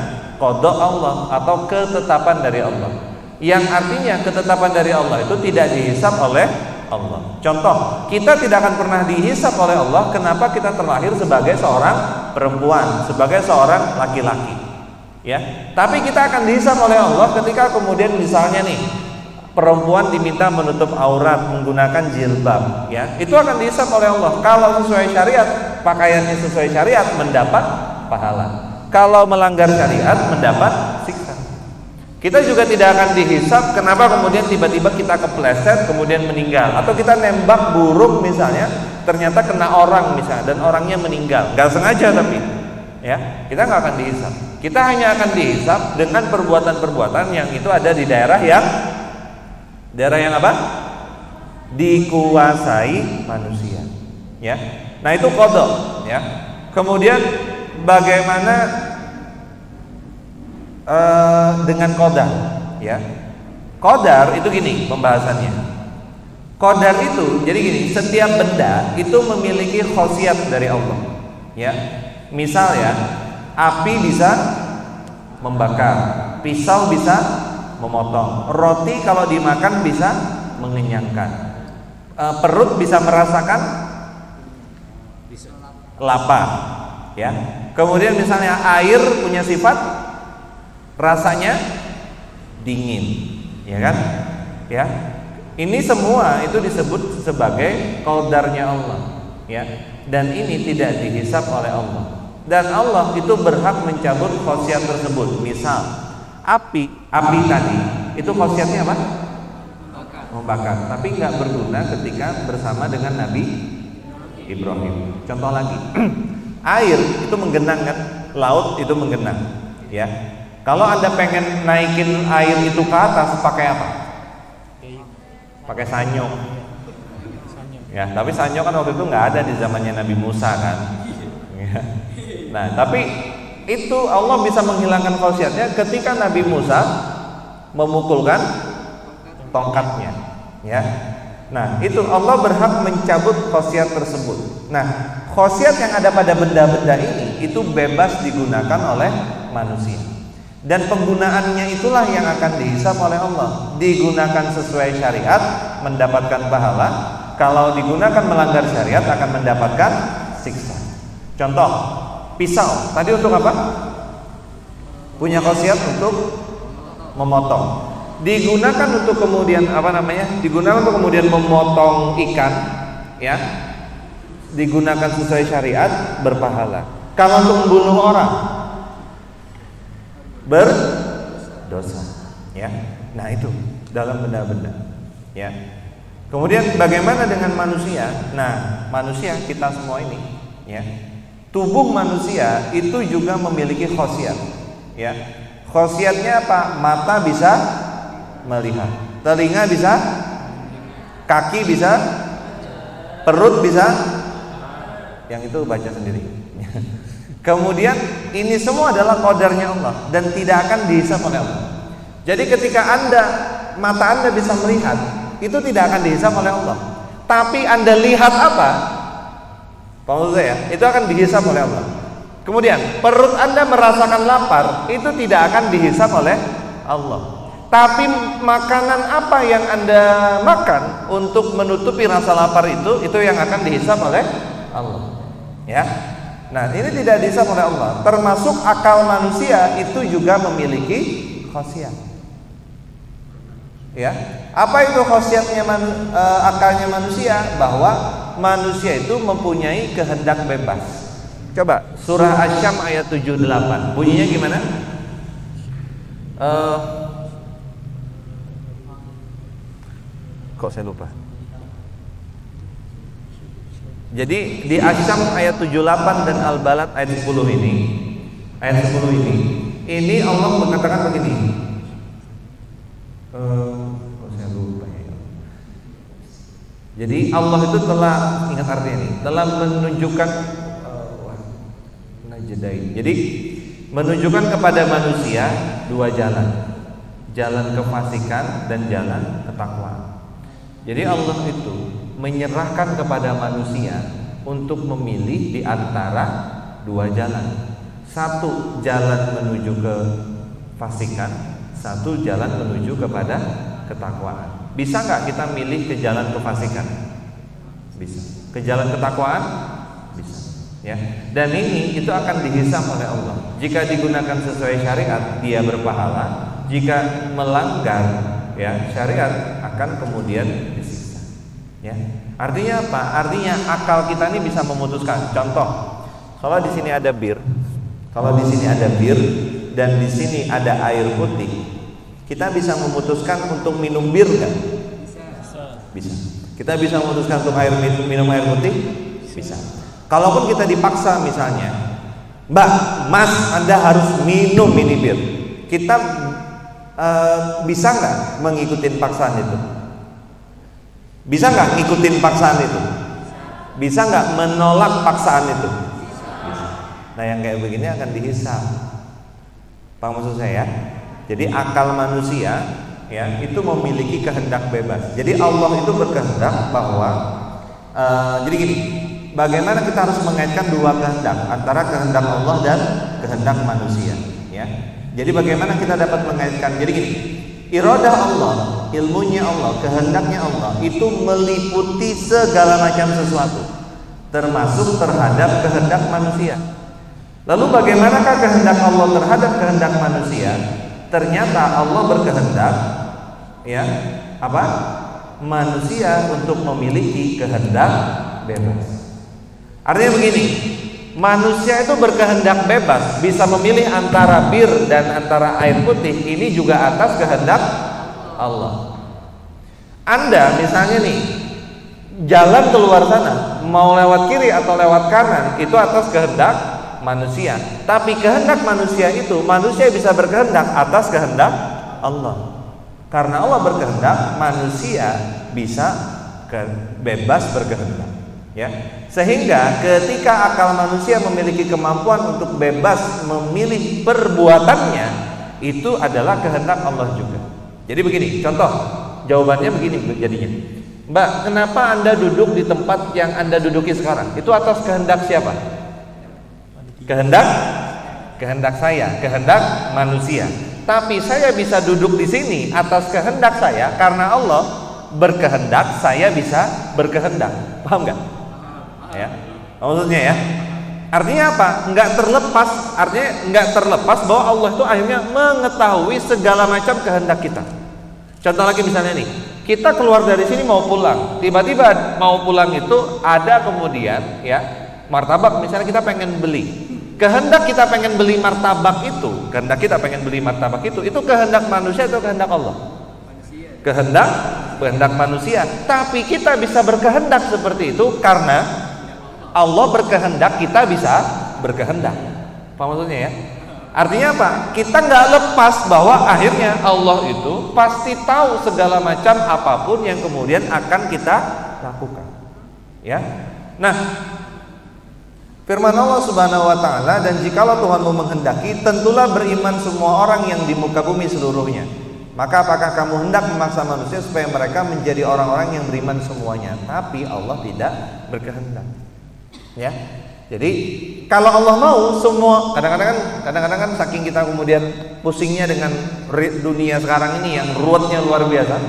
Speaker 3: qada Allah atau ketetapan dari Allah. Yang artinya ketetapan dari Allah itu tidak dihisab oleh Allah. Contoh, kita tidak akan pernah dihisab oleh Allah. Kenapa kita terlahir sebagai seorang perempuan, sebagai seorang laki-laki, ya? Tapi kita akan dihisab oleh Allah ketika kemudian misalnya nih, perempuan diminta menutup aurat menggunakan jilbab, ya, itu akan dihisab oleh Allah. Kalau sesuai syariat, pakaiannya sesuai syariat mendapat pahala. Kalau melanggar syariat mendapat siksa. Kita juga tidak akan dihisab kenapa kemudian tiba-tiba kita kepleset kemudian meninggal, atau kita nembak burung misalnya ternyata kena orang misalnya dan orangnya meninggal, nggak sengaja tapi, ya, kita nggak akan dihisab. Kita hanya akan dihisab dengan perbuatan-perbuatan yang itu ada di daerah yang apa? Dikuasai manusia, ya. Nah, itu qada, ya. Kemudian bagaimana dengan qadar, ya. Qadar itu gini pembahasannya. Qadar itu jadi gini, setiap benda itu memiliki khasiat dari Allah, ya. Misal ya, api bisa membakar, pisau bisa memotong, roti kalau dimakan bisa mengenyangkan, perut bisa merasakan lapar, ya. Kemudian misalnya air punya sifat rasanya dingin, ya kan? Ya. Ini semua itu disebut sebagai qadarnya Allah, ya. Dan ini tidak dihisab oleh Allah. Dan Allah itu berhak mencabut khasiat tersebut. Misal, api tadi itu khasiatnya apa? membakar, tapi nggak berguna ketika bersama dengan Nabi Ibrahim. Contoh lagi, air itu menggenang kan, laut itu menggenang, ya. Kalau Anda pengen naikin air itu ke atas, pakai apa? Pakai sanyo. Ya, tapi sanyo kan waktu itu nggak ada di zamannya Nabi Musa kan. Ya. Nah, tapi itu Allah bisa menghilangkan khosiatnya ketika Nabi Musa memukulkan tongkatnya, ya. Nah, itu Allah berhak mencabut khosiat tersebut. Nah, khosiat yang ada pada benda-benda ini itu bebas digunakan oleh manusia. Dan penggunaannya itulah yang akan dihisab oleh Allah. Digunakan sesuai syariat mendapatkan pahala, kalau digunakan melanggar syariat akan mendapatkan siksa. Contoh, pisau. Tadi untuk apa? Punya khosiat untuk memotong. Digunakan untuk kemudian digunakan untuk kemudian memotong ikan, ya. Digunakan sesuai syariat berpahala. Kalau untuk membunuh orang berdosa, ya. Nah, itu dalam benda-benda, ya. Kemudian bagaimana dengan manusia? Nah, manusia kita semua ini, ya. Tubuh manusia itu juga memiliki khosiat, ya. Khosiatnya apa? Mata bisa melihat, telinga bisa, kaki bisa, perut bisa, yang itu baca sendiri. Kemudian ini semua adalah qadarnya Allah dan tidak akan dihisab oleh Allah. Jadi ketika mata Anda bisa melihat, itu tidak akan dihisab oleh Allah. Tapi Anda lihat apa? Paham saya? Itu akan dihisab oleh Allah. Kemudian perut Anda merasakan lapar, itu tidak akan dihisab oleh Allah. Tapi makanan apa yang Anda makan untuk menutupi rasa lapar itu yang akan dihisab oleh Allah, ya. Nah, ini tidak dihisab oleh Allah. Termasuk akal manusia itu juga memiliki khosiat, ya. Apa itu khosiatnya akalnya manusia? Bahwa manusia itu mempunyai kehendak bebas. Coba surah Asy-Syams ayat 78. Bunyinya gimana? Kok saya lupa? Jadi di Asy-Syams ayat 78 dan Al-Balad ayat 10 ini Allah mengatakan begini. Kok saya lupa ya. Jadi Allah itu telah, ingat artinya ini, telah menunjukkan jadi menunjukkan kepada manusia dua jalan. Jalan kefasikan dan jalan ketakwaan. Jadi Allah itu menyerahkan kepada manusia untuk memilih di antara dua jalan. Satu jalan menuju ke fasikan, satu jalan menuju kepada ketakwaan. Bisa nggak kita milih ke jalan kefasikan? Bisa. Ke jalan ketakwaan? Bisa. Ya. Dan ini itu akan dihisab oleh Allah. Jika digunakan sesuai syariat, dia berpahala. Jika melanggar, ya, syariat akan kemudian disiksa. Ya. Artinya apa? Artinya akal kita ini bisa memutuskan. Contoh, kalau di sini ada bir, dan di sini ada air putih, kita bisa memutuskan untuk minum bir nggak? Bisa. Kita bisa memutuskan untuk minum air putih? Bisa. Kalaupun kita dipaksa misalnya, Mbak, Mas, Anda harus minum ini bir, kita bisa nggak mengikuti paksaan itu? Bisa nggak ngikutin paksaan itu? Bisa nggak menolak paksaan itu? Bisa. Nah, yang kayak begini akan dihisab. Paham maksud saya? Jadi akal manusia, ya, itu memiliki kehendak bebas. Jadi Allah itu berkehendak bahwa jadi gini, bagaimana kita harus mengaitkan dua kehendak, antara kehendak Allah dan kehendak manusia, ya. Jadi bagaimana kita dapat mengaitkan? Jadi gini, iradah Allah, ilmunya Allah, kehendaknya Allah itu meliputi segala macam sesuatu, termasuk terhadap kehendak manusia. Lalu bagaimanakah kehendak Allah terhadap kehendak manusia? Ternyata Allah berkehendak, ya, apa? Manusia untuk memiliki kehendak bebas. Artinya begini, manusia itu berkehendak bebas, bisa memilih antara bir dan antara air putih. Ini juga atas kehendak Allah. Anda misalnya nih jalan keluar sana, mau lewat kiri atau lewat kanan, itu atas kehendak manusia. Tapi kehendak manusia itu, manusia bisa berkehendak atas kehendak Allah. Karena Allah berkehendak, manusia bisa bebas berkehendak, ya. Sehingga ketika akal manusia memiliki kemampuan untuk bebas memilih perbuatannya, itu adalah kehendak Allah juga. Jadi begini, contoh jawabannya begini jadinya. Mbak, kenapa Anda duduk di tempat yang Anda duduki sekarang? Itu atas kehendak siapa? Kehendak saya, kehendak manusia. Tapi saya bisa duduk di sini atas kehendak saya karena Allah berkehendak, saya bisa berkehendak. Paham nggak? Ya, maksudnya ya. Artinya apa? Nggak terlepas. Artinya nggak terlepas bahwa Allah itu akhirnya mengetahui segala macam kehendak kita. Contoh lagi misalnya nih, kita keluar dari sini mau pulang, tiba-tiba mau pulang itu ada kemudian ya martabak, misalnya kita pengen beli. Kehendak kita pengen beli martabak itu, kehendak manusia atau kehendak Allah? Kehendak manusia. Tapi kita bisa berkehendak seperti itu karena Allah berkehendak, kita bisa berkehendak. Apa maksudnya ya? Artinya apa? Kita nggak lepas bahwa akhirnya Allah itu pasti tahu segala macam apapun yang kemudian akan kita lakukan. Ya. Nah, firman Allah Subhanahu wa taala, dan jikalau Tuhanmu menghendaki, tentulah beriman semua orang yang di muka bumi seluruhnya. Maka apakah kamu hendak memaksa manusia supaya mereka menjadi orang-orang yang beriman semuanya? Tapi Allah tidak berkehendak. Ya. Jadi kalau Allah mau semua, kadang-kadang kan saking kita kemudian pusingnya dengan dunia sekarang ini yang ruwetnya luar biasa.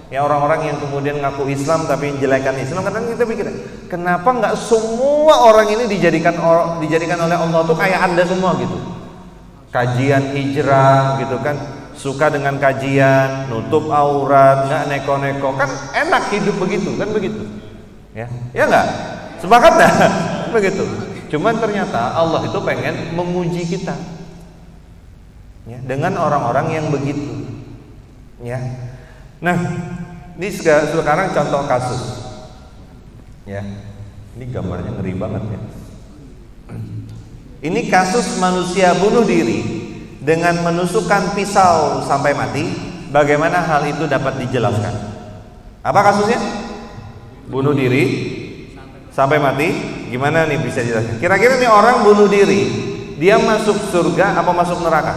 Speaker 3: Ya, orang-orang yang kemudian ngaku Islam tapi menjelekan Islam, kadang kita pikir, kenapa nggak semua orang ini dijadikan oleh Allah tuh kayak Anda semua gitu. Kajian hijrah gitu kan, suka dengan kajian, nutup aurat, nggak neko-neko, kan enak hidup begitu, kan begitu. Ya nggak? Sepakat dah? Begitu. Cuman ternyata Allah itu pengen menguji kita, ya, dengan orang-orang yang begitu. Ya. Nah, ini sekarang contoh kasus. Ya. Ini gambarnya ngeri banget ya. Ini kasus manusia bunuh diri dengan menusukkan pisau sampai mati. Bagaimana hal itu dapat dijelaskan? Apa kasusnya? Bunuh diri sampai mati. Gimana nih bisa dijelaskan? Kira-kira nih orang bunuh diri, dia masuk surga apa masuk neraka?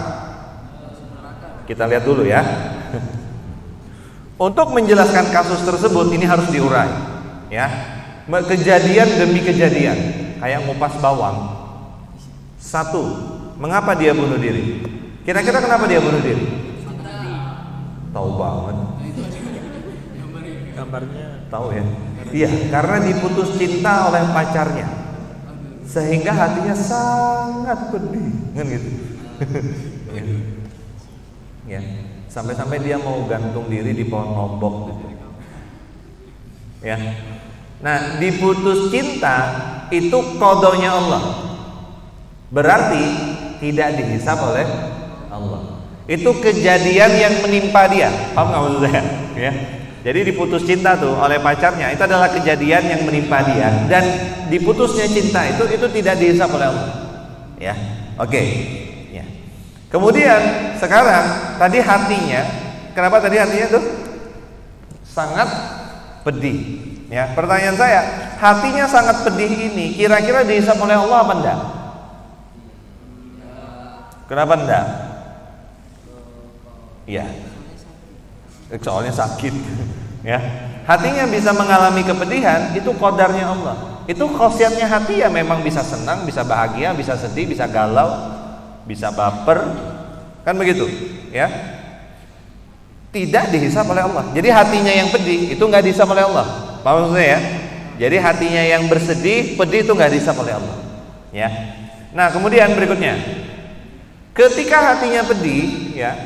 Speaker 3: Kita lihat dulu ya. Untuk menjelaskan kasus tersebut ini harus diurai, ya. Kejadian demi kejadian, kayak ngupas bawang. Satu, mengapa dia bunuh diri? Kira-kira kenapa dia bunuh diri? Tahu banget.
Speaker 1: Gambarnya
Speaker 3: tahu ya? Iya, karena diputus cinta oleh pacarnya, sehingga hatinya sangat pedih, kan gitu. Ya, sampai-sampai dia mau gantung diri di pohon lombok gitu. Ya. Nah, diputus cinta itu kodonya Allah. Berarti tidak dihisab oleh Allah. Itu kejadian yang menimpa dia. Paham nggak maksud saya? Ya. Jadi diputus cinta tuh oleh pacarnya, itu adalah kejadian yang menimpa dia, dan diputusnya cinta itu tidak dihisab oleh Allah. Ya. Oke. Ya. Kemudian sekarang tadi hatinya, kenapa tadi hatinya tuh sangat pedih? Ya, pertanyaan saya, hatinya sangat pedih ini kira-kira dihisab oleh Allah apa enggak? Kenapa enggak? Iya. Soalnya sakit. Ya. Hatinya bisa mengalami kepedihan, itu qadarnya Allah. Itu khasiatnya hati ya, memang bisa senang, bisa bahagia, bisa sedih, bisa galau, bisa baper. Kan begitu, ya? Tidak dihisab oleh Allah. Jadi hatinya yang pedih itu enggak dihisab oleh Allah. Paham maksudnya ya? Jadi hatinya yang bersedih, pedih itu enggak dihisab oleh Allah. Ya. Nah, kemudian berikutnya. Ketika hatinya pedih, ya,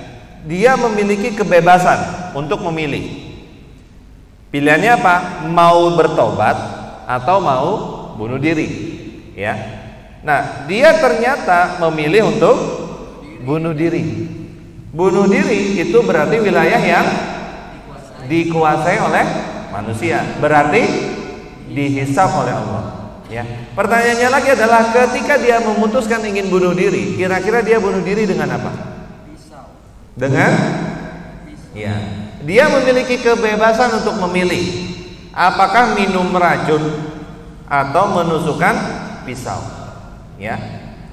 Speaker 3: dia memiliki kebebasan untuk memilih. Pilihannya apa? Mau bertobat atau mau bunuh diri, ya. Nah, dia ternyata memilih untuk bunuh diri. Bunuh diri itu berarti wilayah yang dikuasai oleh manusia, berarti dihisab oleh Allah. Ya. Pertanyaannya lagi adalah ketika dia memutuskan ingin bunuh diri, kira-kira dia bunuh diri dengan apa? Pisau. Dengan? Ya. Dia memiliki kebebasan untuk memilih apakah minum racun atau menusukkan pisau. Ya.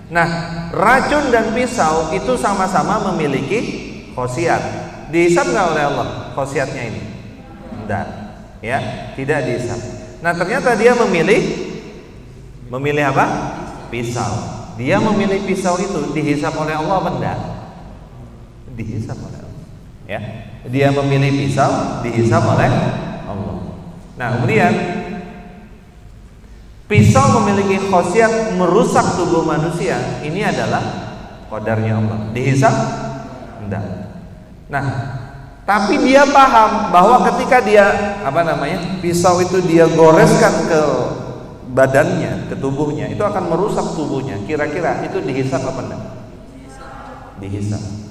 Speaker 3: Nah, racun dan pisau itu sama-sama memiliki khosiat. Dihisab nggak oleh Allah khosiatnya ini? Tidak. Ya, tidak dihisab. Nah, ternyata dia memilih apa? Pisau. Dia memilih pisau itu dihisab oleh Allah apa enggak? Dihisab oleh Allah. Ya. Dia memilih pisau dihisab oleh Allah. Nah, kemudian pisau memiliki khasiat merusak tubuh manusia. Ini adalah qadarnya Allah. Dihisab? Enggak. Nah, tapi dia paham bahwa ketika dia pisau itu dia goreskan ke badannya, ke tubuhnya, itu akan merusak tubuhnya. Kira-kira itu dihisab apa enggak? Dihisab.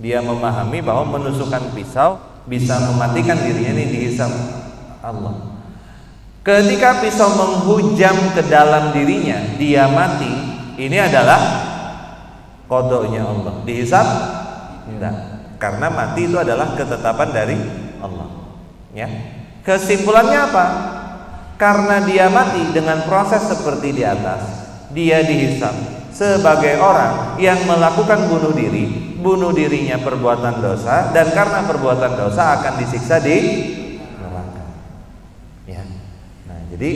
Speaker 3: Dia memahami bahwa menusukkan pisau bisa mematikan dirinya, ini dihisab Allah. Ketika pisau menghujam ke dalam dirinya, dia mati. Ini adalah qadanya Allah. Dihisab? Enggak. Karena mati itu adalah ketetapan dari Allah. Ya. Kesimpulannya apa? Karena dia mati dengan proses seperti di atas, dia dihisab sebagai orang yang melakukan bunuh diri. Bunuh dirinya perbuatan dosa, dan karena perbuatan dosa akan disiksa di neraka. Ya. Nah, jadi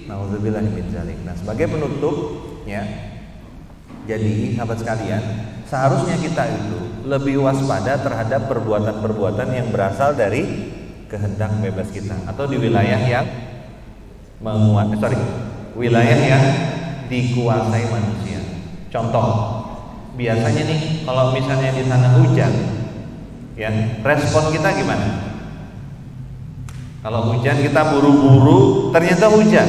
Speaker 3: nauzubillah min dzalik. Nah, sebagai penutup, ya. Jadi, sahabat sekalian, seharusnya kita itu lebih waspada terhadap perbuatan-perbuatan yang berasal dari kehendak bebas kita atau di wilayah yang wilayah yang dikuasai manusia. Contoh, biasanya nih kalau misalnya di sana hujan, ya, respon kita gimana? Kalau hujan kita buru-buru, ternyata hujan,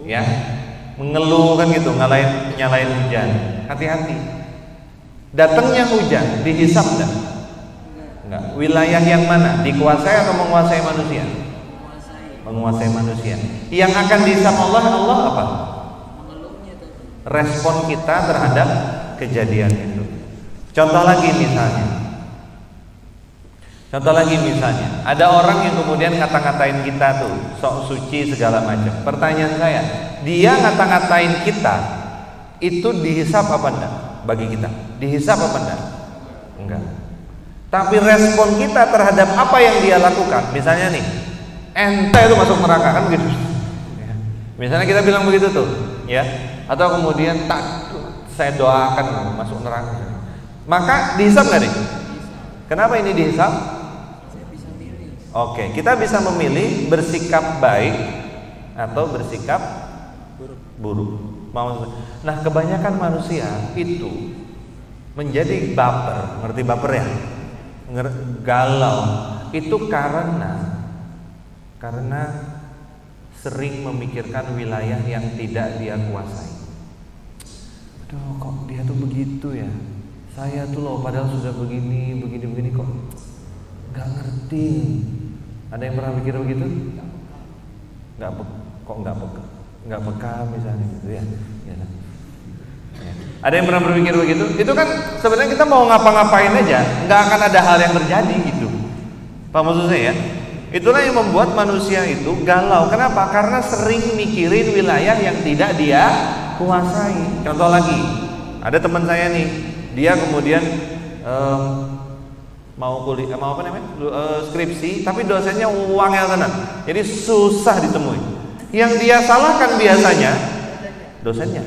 Speaker 3: ya, mengeluh kan gitu, nyalain hujan. Hati-hati. Datangnya hujan dihisab enggak? Enggak. Wilayah yang mana? Dikuasai atau menguasai manusia? Menguasai manusia. Yang akan dihisab Allah apa? Respon kita terhadap kejadian itu. Contoh lagi misalnya, ada orang yang kemudian ngata-ngatain kita tuh, sok suci segala macam. Pertanyaan saya, dia ngata-ngatain kita itu dihisab apa enggak bagi kita? Dihisab apa enggak? Enggak. Tapi respon kita terhadap apa yang dia lakukan, misalnya nih, ente itu masuk neraka kan gitu. Ya. Misalnya kita bilang begitu tuh, ya. Atau kemudian saya doakan masuk neraka. Maka dihisab nggak nih? Kenapa ini dihisab? Oke, kita bisa memilih bersikap baik atau bersikap buruk. Nah, kebanyakan manusia itu menjadi baper, ngerti baper ya? Galau. Itu karena sering memikirkan wilayah yang tidak dia kuasai. Aduh, kok dia tuh begitu ya? Saya tuh loh padahal sudah begini kok nggak ngerti. Ada yang pernah mikir begitu? Nggak peka misalnya gitu ya. Ya. Ada yang pernah berpikir begitu? Itu kan sebenarnya kita mau ngapa-ngapain aja, nggak akan ada hal yang terjadi gitu. Pak maksud saya ya? Itulah yang membuat manusia itu galau. Kenapa? Karena sering mikirin wilayah yang tidak dia kuasai. Contoh lagi, ada teman saya nih, dia kemudian skripsi, tapi dosennya wangel tenan. Jadi susah ditemui. Yang dia salahkan biasanya dosennya.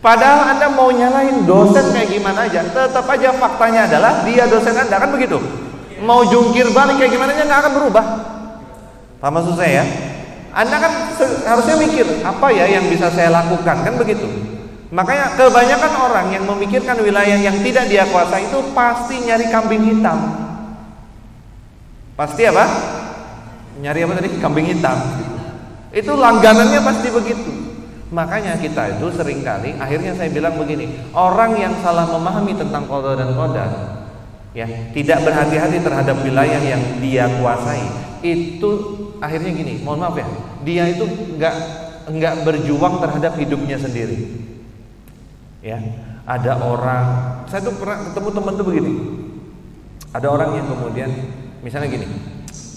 Speaker 3: Padahal Anda mau nyalain dosen kayak gimana aja, tetap aja faktanya adalah dia dosen Anda, kan begitu. Mau jungkir balik kayak gimana aja nggak akan berubah. Paham maksud saya ya? Anda kan harusnya mikir apa ya yang bisa saya lakukan, kan begitu. Makanya kebanyakan orang yang memikirkan wilayah yang tidak dia kuasai itu pasti nyari kambing hitam. Pasti apa? Nyari apa tadi? Kambing hitam. Itu langganannya pasti begitu. Makanya kita itu seringkali, akhirnya saya bilang begini, orang yang salah memahami tentang qada dan qadar ya, tidak berhati-hati terhadap wilayah yang dia kuasai, itu akhirnya gini, mohon maaf ya, dia itu nggak berjuang terhadap hidupnya sendiri. Ya, ada orang, saya tuh pernah ketemu teman tuh begini, ada orang yang kemudian misalnya gini,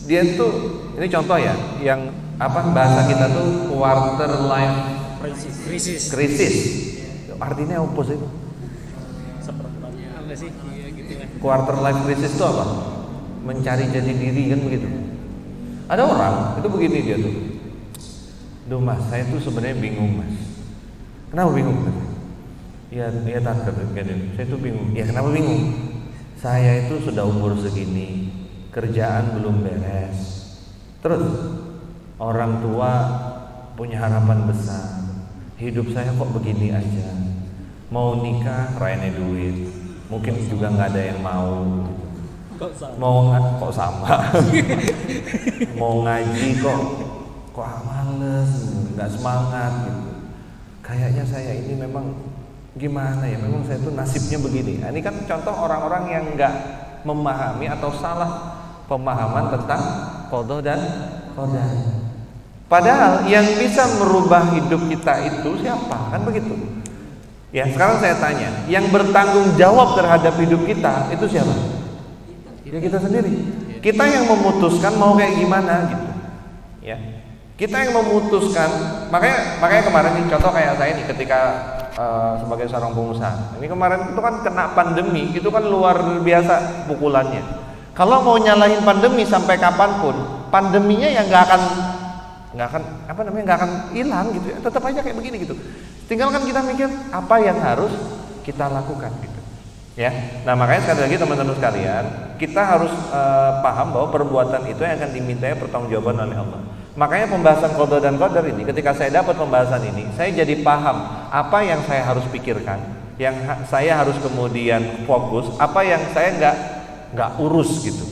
Speaker 3: dia tuh, ini contoh ya, yang bahasa kita tuh quarter life crisis. Artinya apa sih?
Speaker 2: Apa sih? Iya gitu lah.
Speaker 3: Quarter life crisis itu apa? Mencari jati diri kan begitu. Ada orang itu begini dia tuh. Duh mas, saya tuh sebenarnya bingung mas. Kenapa bingung? Ya tante, saya tuh bingung. Ya kenapa bingung? Saya itu sudah umur segini, kerjaan belum beres. Terus orang tua punya harapan besar. Hidup saya kok begini aja. Mau nikah rayane duit, mungkin juga nggak ada yang mau. Kok sama? Mau ngaji kok males, nggak semangat gitu. Kayaknya saya ini memang gimana ya? Memang saya tuh nasibnya begini. Nah, ini kan contoh orang-orang yang nggak memahami atau salah pemahaman tentang qada dan qadar. Padahal yang bisa merubah hidup kita itu siapa? Kan begitu. Ya, sekarang saya tanya, yang bertanggung jawab terhadap hidup kita itu siapa? Ya kita sendiri. Kita yang memutuskan mau kayak gimana gitu. Ya. Kita yang memutuskan. Makanya kemarin nih, contoh kayak saya nih ketika sebagai seorang pengusaha. Ini kemarin itu kan kena pandemi, itu kan luar biasa pukulannya. Kalau mau nyalahin pandemi sampai kapanpun, pandeminya yang nggak akan hilang gitu ya, tetap aja kayak begini gitu. Tinggal kan kita mikir apa yang harus kita lakukan gitu ya. Nah makanya sekali lagi teman-teman sekalian, kita harus paham bahwa perbuatan itu yang akan dimintai pertanggungjawaban oleh Allah. Makanya pembahasan qada dan qadar ini, ketika saya dapat pembahasan ini, saya jadi paham apa yang saya harus pikirkan, yang saya harus kemudian fokus, apa yang saya nggak urus gitu.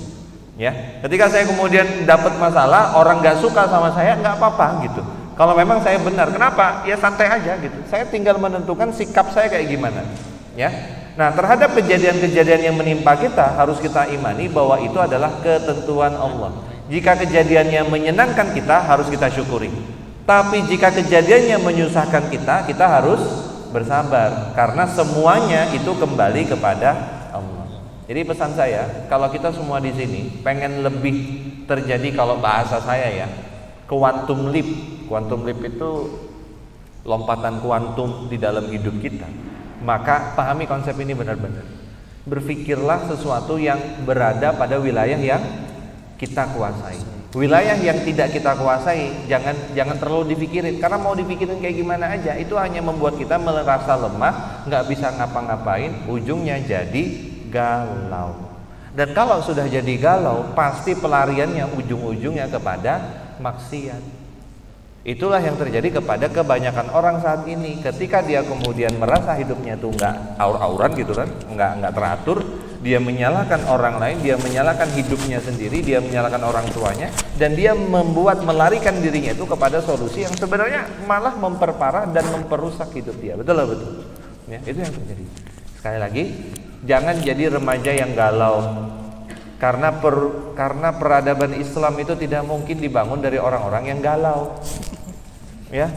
Speaker 3: Ya, ketika saya kemudian dapat masalah, orang nggak suka sama saya, nggak apa-apa gitu. Kalau memang saya benar, kenapa? Ya santai aja gitu. Saya tinggal menentukan sikap saya kayak gimana. Ya, nah terhadap kejadian-kejadian yang menimpa kita, harus kita imani bahwa itu adalah ketentuan Allah. Jika kejadiannya menyenangkan kita, harus kita syukuri. Tapi jika kejadiannya menyusahkan kita, kita harus bersabar, karena semuanya itu kembali kepada Allah. Jadi pesan saya, kalau kita semua di sini pengen lebih terjadi, kalau bahasa saya ya, quantum leap. Quantum leap itu lompatan kuantum di dalam hidup kita. Maka pahami konsep ini benar-benar. Berpikirlah sesuatu yang berada pada wilayah yang kita kuasai. Wilayah yang tidak kita kuasai jangan terlalu dipikirin, karena mau dipikirin kayak gimana aja itu hanya membuat kita merasa lemah, nggak bisa ngapa-ngapain, ujungnya jadi galau. Dan kalau sudah jadi galau, pasti pelariannya ujung-ujungnya kepada maksiat. Itulah yang terjadi kepada kebanyakan orang saat ini. Ketika dia kemudian merasa hidupnya tuh nggak aur-auran gitu kan, nggak teratur, dia menyalahkan orang lain, dia menyalahkan hidupnya sendiri, dia menyalahkan orang tuanya, dan dia melarikan dirinya itu kepada solusi yang sebenarnya malah memperparah dan memperusak hidup dia. Betul lah, betul. Ya, itu yang terjadi. Sekali lagi, jangan jadi remaja yang galau. Karena peradaban Islam itu tidak mungkin dibangun dari orang-orang yang galau. Ya.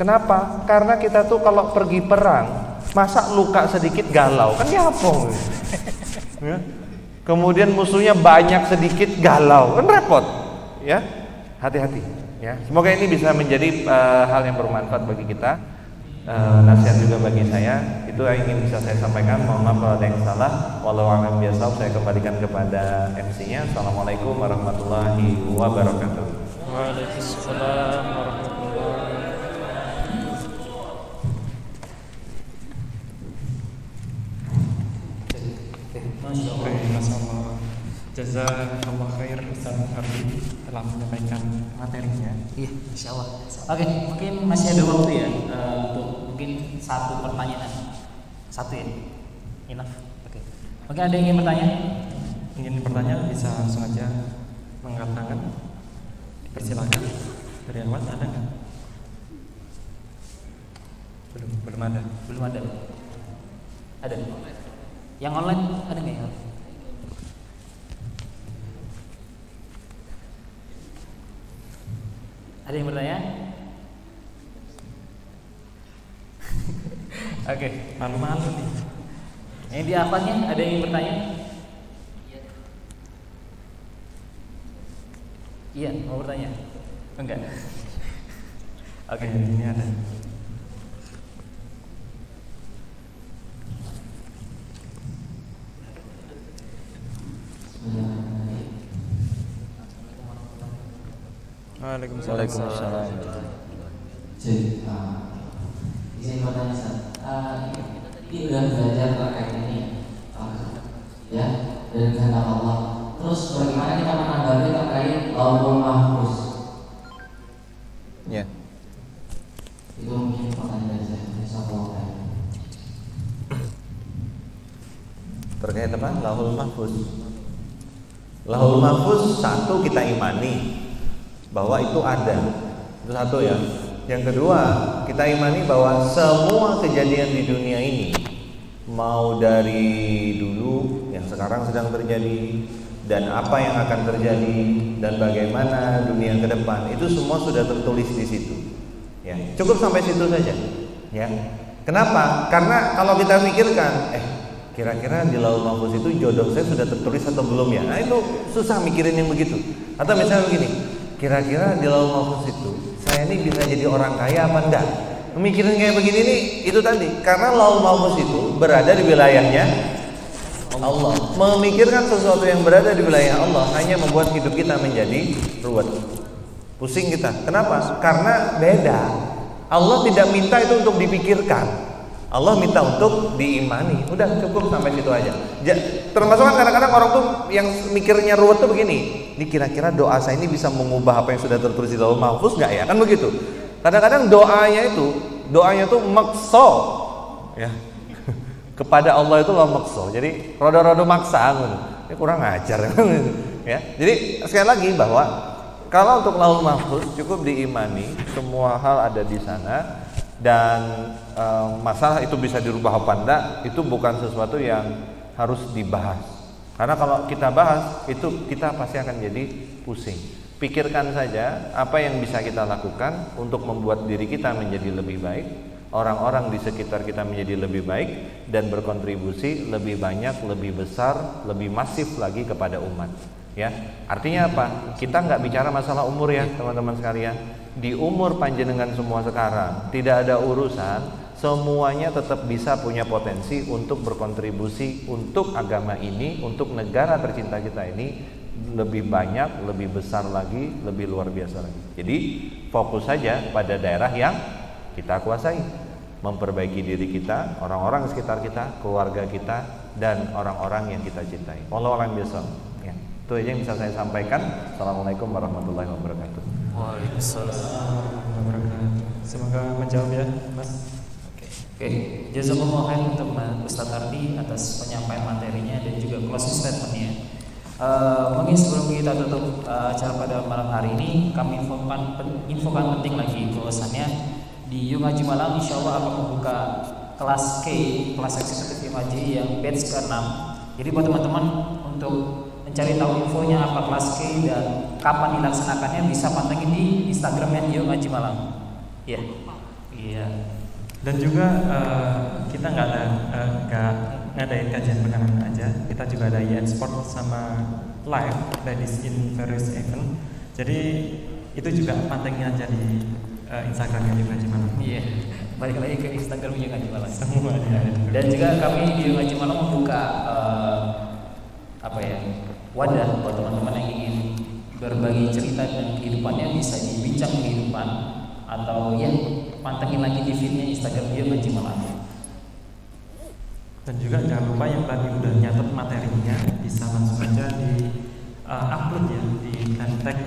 Speaker 3: Kenapa? Karena kita tuh kalau pergi perang, masa luka sedikit galau, kan diapong. Ya. Kemudian musuhnya banyak sedikit galau, kan repot. Ya. Hati-hati, ya. Semoga ini bisa menjadi hal yang bermanfaat bagi kita. Nasihat juga bagi saya. Itu yang ingin bisa saya sampaikan. Mohon maaf kalau ada yang salah. Walau a'lam bishawab, saya kembalikan kepada MC-nya. Assalamualaikum warahmatullahi wabarakatuh.
Speaker 1: Waalaikumsalam warahmatullahi wabarakatuh. Masyaallah. Jazakallah khair Ustaz Ardi telah menyampaikan materinya.
Speaker 2: Iya, insyaallah. Oke, mungkin masih ada waktu ya untuk mungkin satu pertanyaan. Satu ya? Enough? Oke. Mungkin ada yang ingin bertanya?
Speaker 1: Ingin bertanya bisa langsung aja mengangkat tangan. Persilakan. Dari awal ada nggak? Belum ada.
Speaker 2: Belum ada. Ada. Yang online ada nggak ya? Ada yang bertanya? Oke,
Speaker 1: Malu-malu nih.
Speaker 2: yang di atasnya ada yang bertanya? Iya, mau bertanya? Enggak.
Speaker 1: Oke, ini ada.
Speaker 3: Waalaikumsalam.
Speaker 4: Jadi, izin bertanya Ustaz, ini udah belajar terkait ini, ya, dari kehendak Allah. Terus bagaimana kita menanggapi terkait Lauhul Mahfuz?
Speaker 3: Ya.
Speaker 4: Itu mungkin pertanyaan dari saya.
Speaker 3: Terkait apa? Lauhul Mahfuz. Lauhul Mahfuz satu kita imani bahwa itu ada. Itu satu ya. Yang kedua, kita imani bahwa semua kejadian di dunia ini, mau dari dulu yang sekarang sedang terjadi dan apa yang akan terjadi dan bagaimana dunia ke depan, itu semua sudah tertulis di situ. Ya, cukup sampai situ saja. Ya. Kenapa? Karena kalau kita mikirkan, kira-kira di Lauhul Mahfuz itu jodoh saya sudah tertulis atau belum ya? Nah, itu susah mikirin yang begitu. Atau misalnya begini, kira-kira di Lauhul Mahfuz itu saya ini bisa jadi orang kaya apa enggak? Mikirin kayak begini nih, itu tadi. Karena Lauhul Mahfuz itu berada di wilayahnya Allah. Memikirkan sesuatu yang berada di wilayah Allah hanya membuat hidup kita menjadi ruwet. Pusing kita. Kenapa? Karena beda. Allah tidak minta itu untuk dipikirkan. Allah minta untuk diimani. Udah cukup sampai situ aja. Termasuk kan kadang-kadang orang tuh yang mikirnya ruwet tuh begini. Ini kira-kira doa saya ini bisa mengubah apa yang sudah tertulis di Lauhul Mahfuz nggak ya? Kan begitu. Kadang-kadang doanya tuh makso, ya. Kepada Allah itu lah makso. Jadi rodo-rodo maksa, ini kurang ajar, ya. Jadi sekali lagi bahwa kalau untuk Lauhul Mahfuz cukup diimani, semua hal ada di sana. Dan masalah itu bisa dirubah apa enggak, itu bukan sesuatu yang harus dibahas. Karena kalau kita bahas, itu kita pasti akan jadi pusing. Pikirkan saja apa yang bisa kita lakukan untuk membuat diri kita menjadi lebih baik, orang-orang di sekitar kita menjadi lebih baik, dan berkontribusi lebih banyak, lebih besar, lebih masif lagi kepada umat. Ya, artinya apa? Kita nggak bicara masalah umur ya, teman-teman sekalian. Di umur panjenengan semua sekarang tidak ada urusan, semuanya tetap bisa punya potensi untuk berkontribusi untuk agama ini, untuk negara tercinta kita ini lebih banyak, lebih besar lagi, lebih luar biasa lagi. Jadi fokus saja pada daerah yang kita kuasai, memperbaiki diri kita, orang-orang sekitar kita, keluarga kita, dan orang-orang yang kita cintai. Wallahu a'lam bishawab. Ya, itu aja yang bisa saya sampaikan. Assalamualaikum warahmatullahi wabarakatuh.
Speaker 1: Waalaikumsalam warahmatullahi wabarakatuh. Semoga menjawab ya, Mas.
Speaker 2: Oke, jazakumullah khair untuk Ustaz Ardi atas penyampaian materinya dan juga closing statementnya. Mungkin sebelum kita tutup acara pada malam hari ini, kami infokan penting lagi bahwasannya di Yung Haji Malang insya Allah akan membuka kelas K, kelas eksekutif Yung Haji yang batch ke-6. Jadi buat teman-teman untuk mencari tahu infonya apa kelas K dan kapan dilaksanakannya bisa pantengin di Instagramnya Yung Haji Malang. Iya. Iya.
Speaker 1: Dan juga kita nggak ngadain kajian bulanan aja, kita juga ada e-sport sama live ladies in various event. Jadi itu juga pantengin aja di Instagramnya Yung Haji Malang.
Speaker 2: Iya. Balik lagi ke Instagram Yung Haji Malang.
Speaker 1: Semuanya.
Speaker 2: Dan juga kami di Yung Haji Malang membuka wadah buat teman-teman yang ingin berbagi cerita dan kehidupannya, bisa dibincang kehidupan atau ya pantengin lagi di feednya Instagram Yung Haji Malang.
Speaker 1: Dan juga jangan lupa yang tadi udah nyatet materinya bisa langsung aja di upload ya, dan tag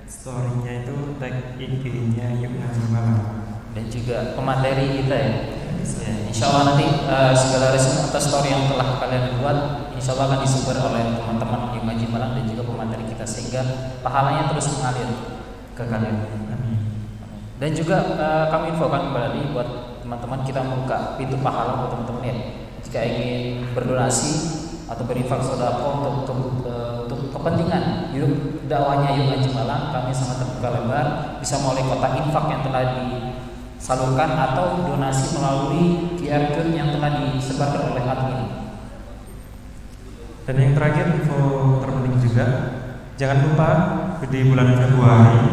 Speaker 1: story-nya itu tag IG-nya Yung Haji Malang.
Speaker 2: Dan juga pemateri kita ya. Insya Allah nanti segala resume atau story yang telah kalian buat insya Allah akan disebar oleh teman-teman Yung Haji Malang dan juga pemateri kita, sehingga pahalanya terus mengalir ke kalian. Dan juga kami infokan kembali buat teman-teman, kita membuka pintu pahala buat teman-teman ya. Jika ingin berdonasi atau berinfak sedekah untuk kepentingan dakwahnya Yuk Ngaji Malang, kami sangat terbuka lebar, bisa melalui kotak infak yang telah disalurkan atau donasi melalui QR code yang telah disebarkan oleh admin.
Speaker 1: Dan yang terakhir, info terpenting juga, jangan lupa di bulan Februari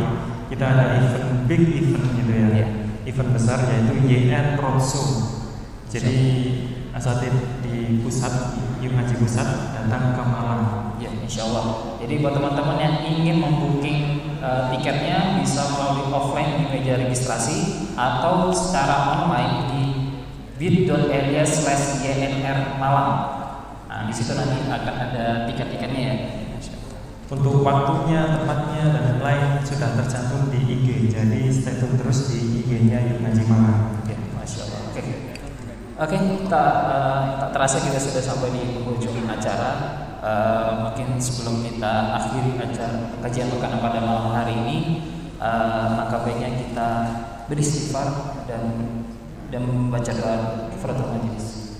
Speaker 1: kita ada event, big event gitu ya, event besar yaitu YN Roadshow. Jadi asatid di pusat Yuk Ngaji Pusat datang ke Malang.
Speaker 2: Ya, insya Allah. Jadi buat teman-teman yang ingin membooking tiketnya bisa melalui offline di meja registrasi atau secara online di bit.ly/YNR Malang. Nah, di situ nanti akan ada tiket-tiketnya ya.
Speaker 1: Untuk waktunya, tempatnya, dan lain-lain sudah tercantum di IG. Jadi stay tune terus di IG-nya Yuk Ngaji Malang.
Speaker 2: Ya, Masya Allah. Oke, tak terasa kita sudah sampai di ujung acara. Mungkin sebelum kita akhiri acara kajian pekan pada malam hari ini, maka baiknya kita beristighfar dan membaca doa kifaratul majelis.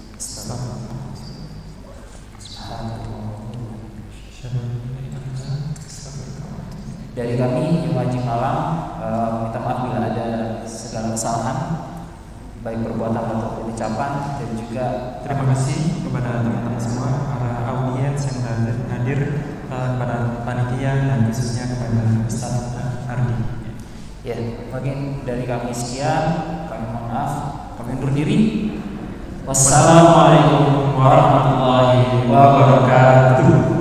Speaker 2: Dari kami Yuk Ngaji Malang, minta maaf bila ada segala kesalahan, baik perbuatan atau ucapan, dan juga
Speaker 1: terima kasih kepada teman-teman semua, para audiens yang hadir, kepada panitia dan khususnya kepada Ustaz Ardi.
Speaker 2: Ya, mungkin dari kami sekian, kami mohon maaf, kami undur diri. Wassalamualaikum warahmatullahi wabarakatuh.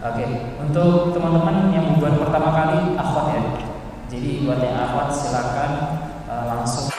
Speaker 2: Oke, untuk teman-teman yang buat pertama kali akhwat ya. Jadi buat yang akhwat silakan langsung.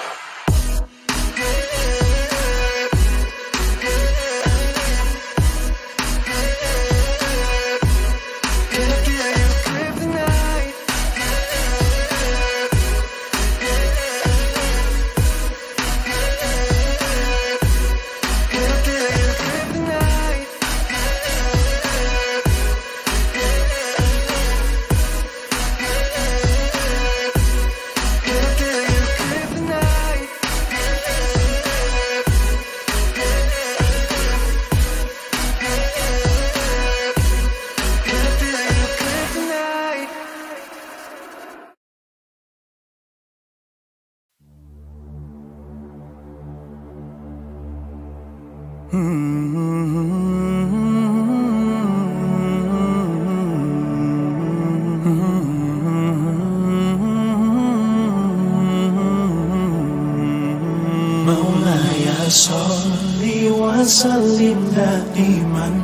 Speaker 5: Maulaya sholli wa sallim daiman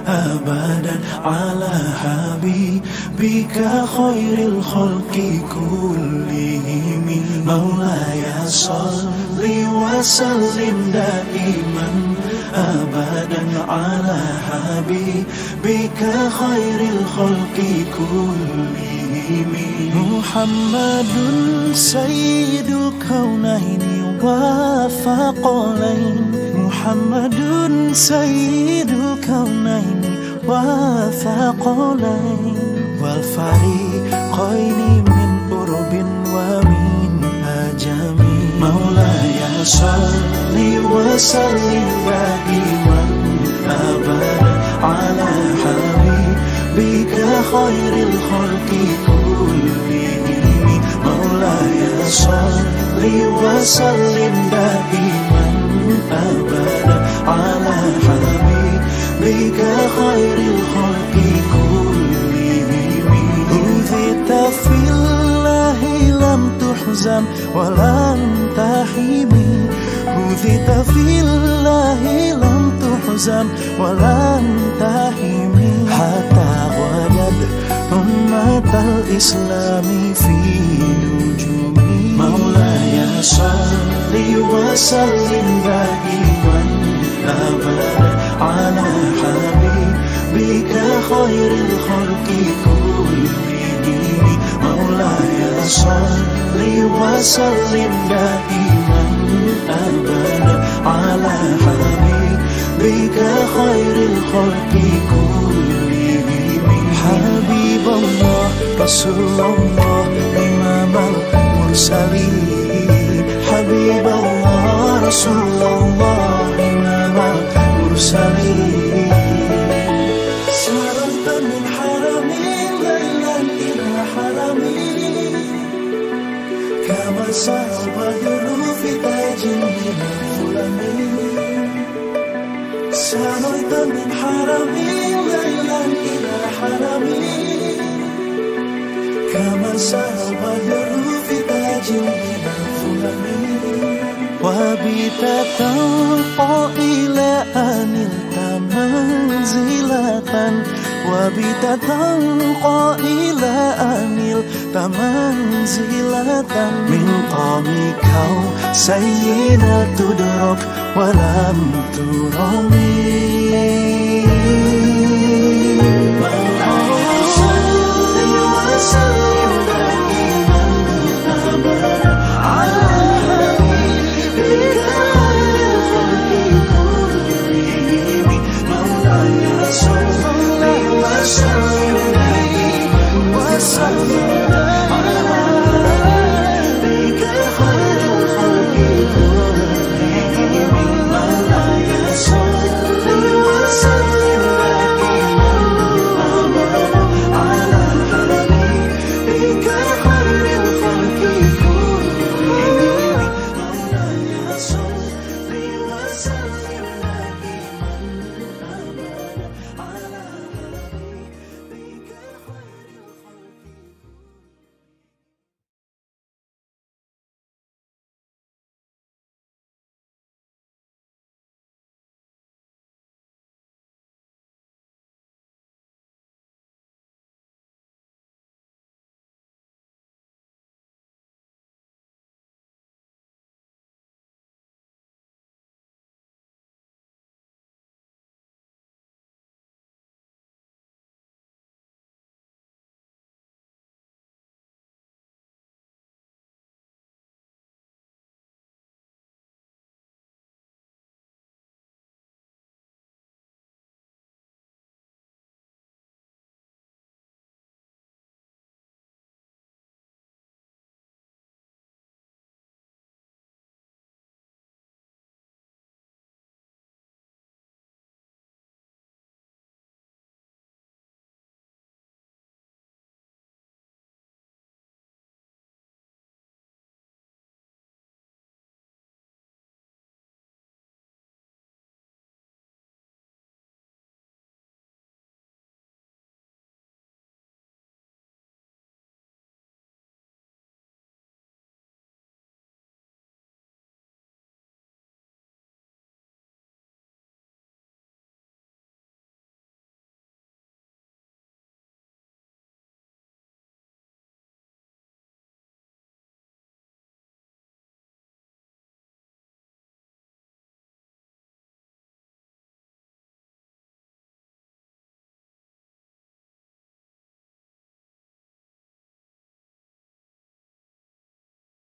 Speaker 5: abadan ala habibika khairil khalqi kullihim. Maulaya sholli wa sallim daiman abadan ala habibika khairil khalqi kullihim. Muhammadun sayyidul kaunaini wa thaqalain. Muhammadun sayyidul kaunaini wa thaqalain. Wal fariqaini min urbin wa min ajami. Maulaya sholli wa sallim daiman abadan ala habibika khairil khalqi kullihim. Maulaya sholli wa sallim daiman abadan ala habibika khairil khalqi kullihim. Udhita fillahi lam tuhzan wa lam tahimi. Udhita fillahi lam tuhzan wa lam tahimi. Hatta ghadad ummatal islami fi nujumi. Maulaya sholli wa sallim daiman abadan ala habibika khairil khalqi kullihim. Maulaya sholli wa sallim daiman abadan ala habibika khairil khalqi kullihim. Habibullah Rasulullah imamul mursalin. Habibullah Rasulullah imamul mursalin. ساريت من حرمي ليلا إلى حرمي كما سار البدر في تاج من الظلم وبت تلقى إلى أن نلت منزلة وبت تلقى إلى أن نلت منزلة من قامك سيدة تدرك ولم ترمي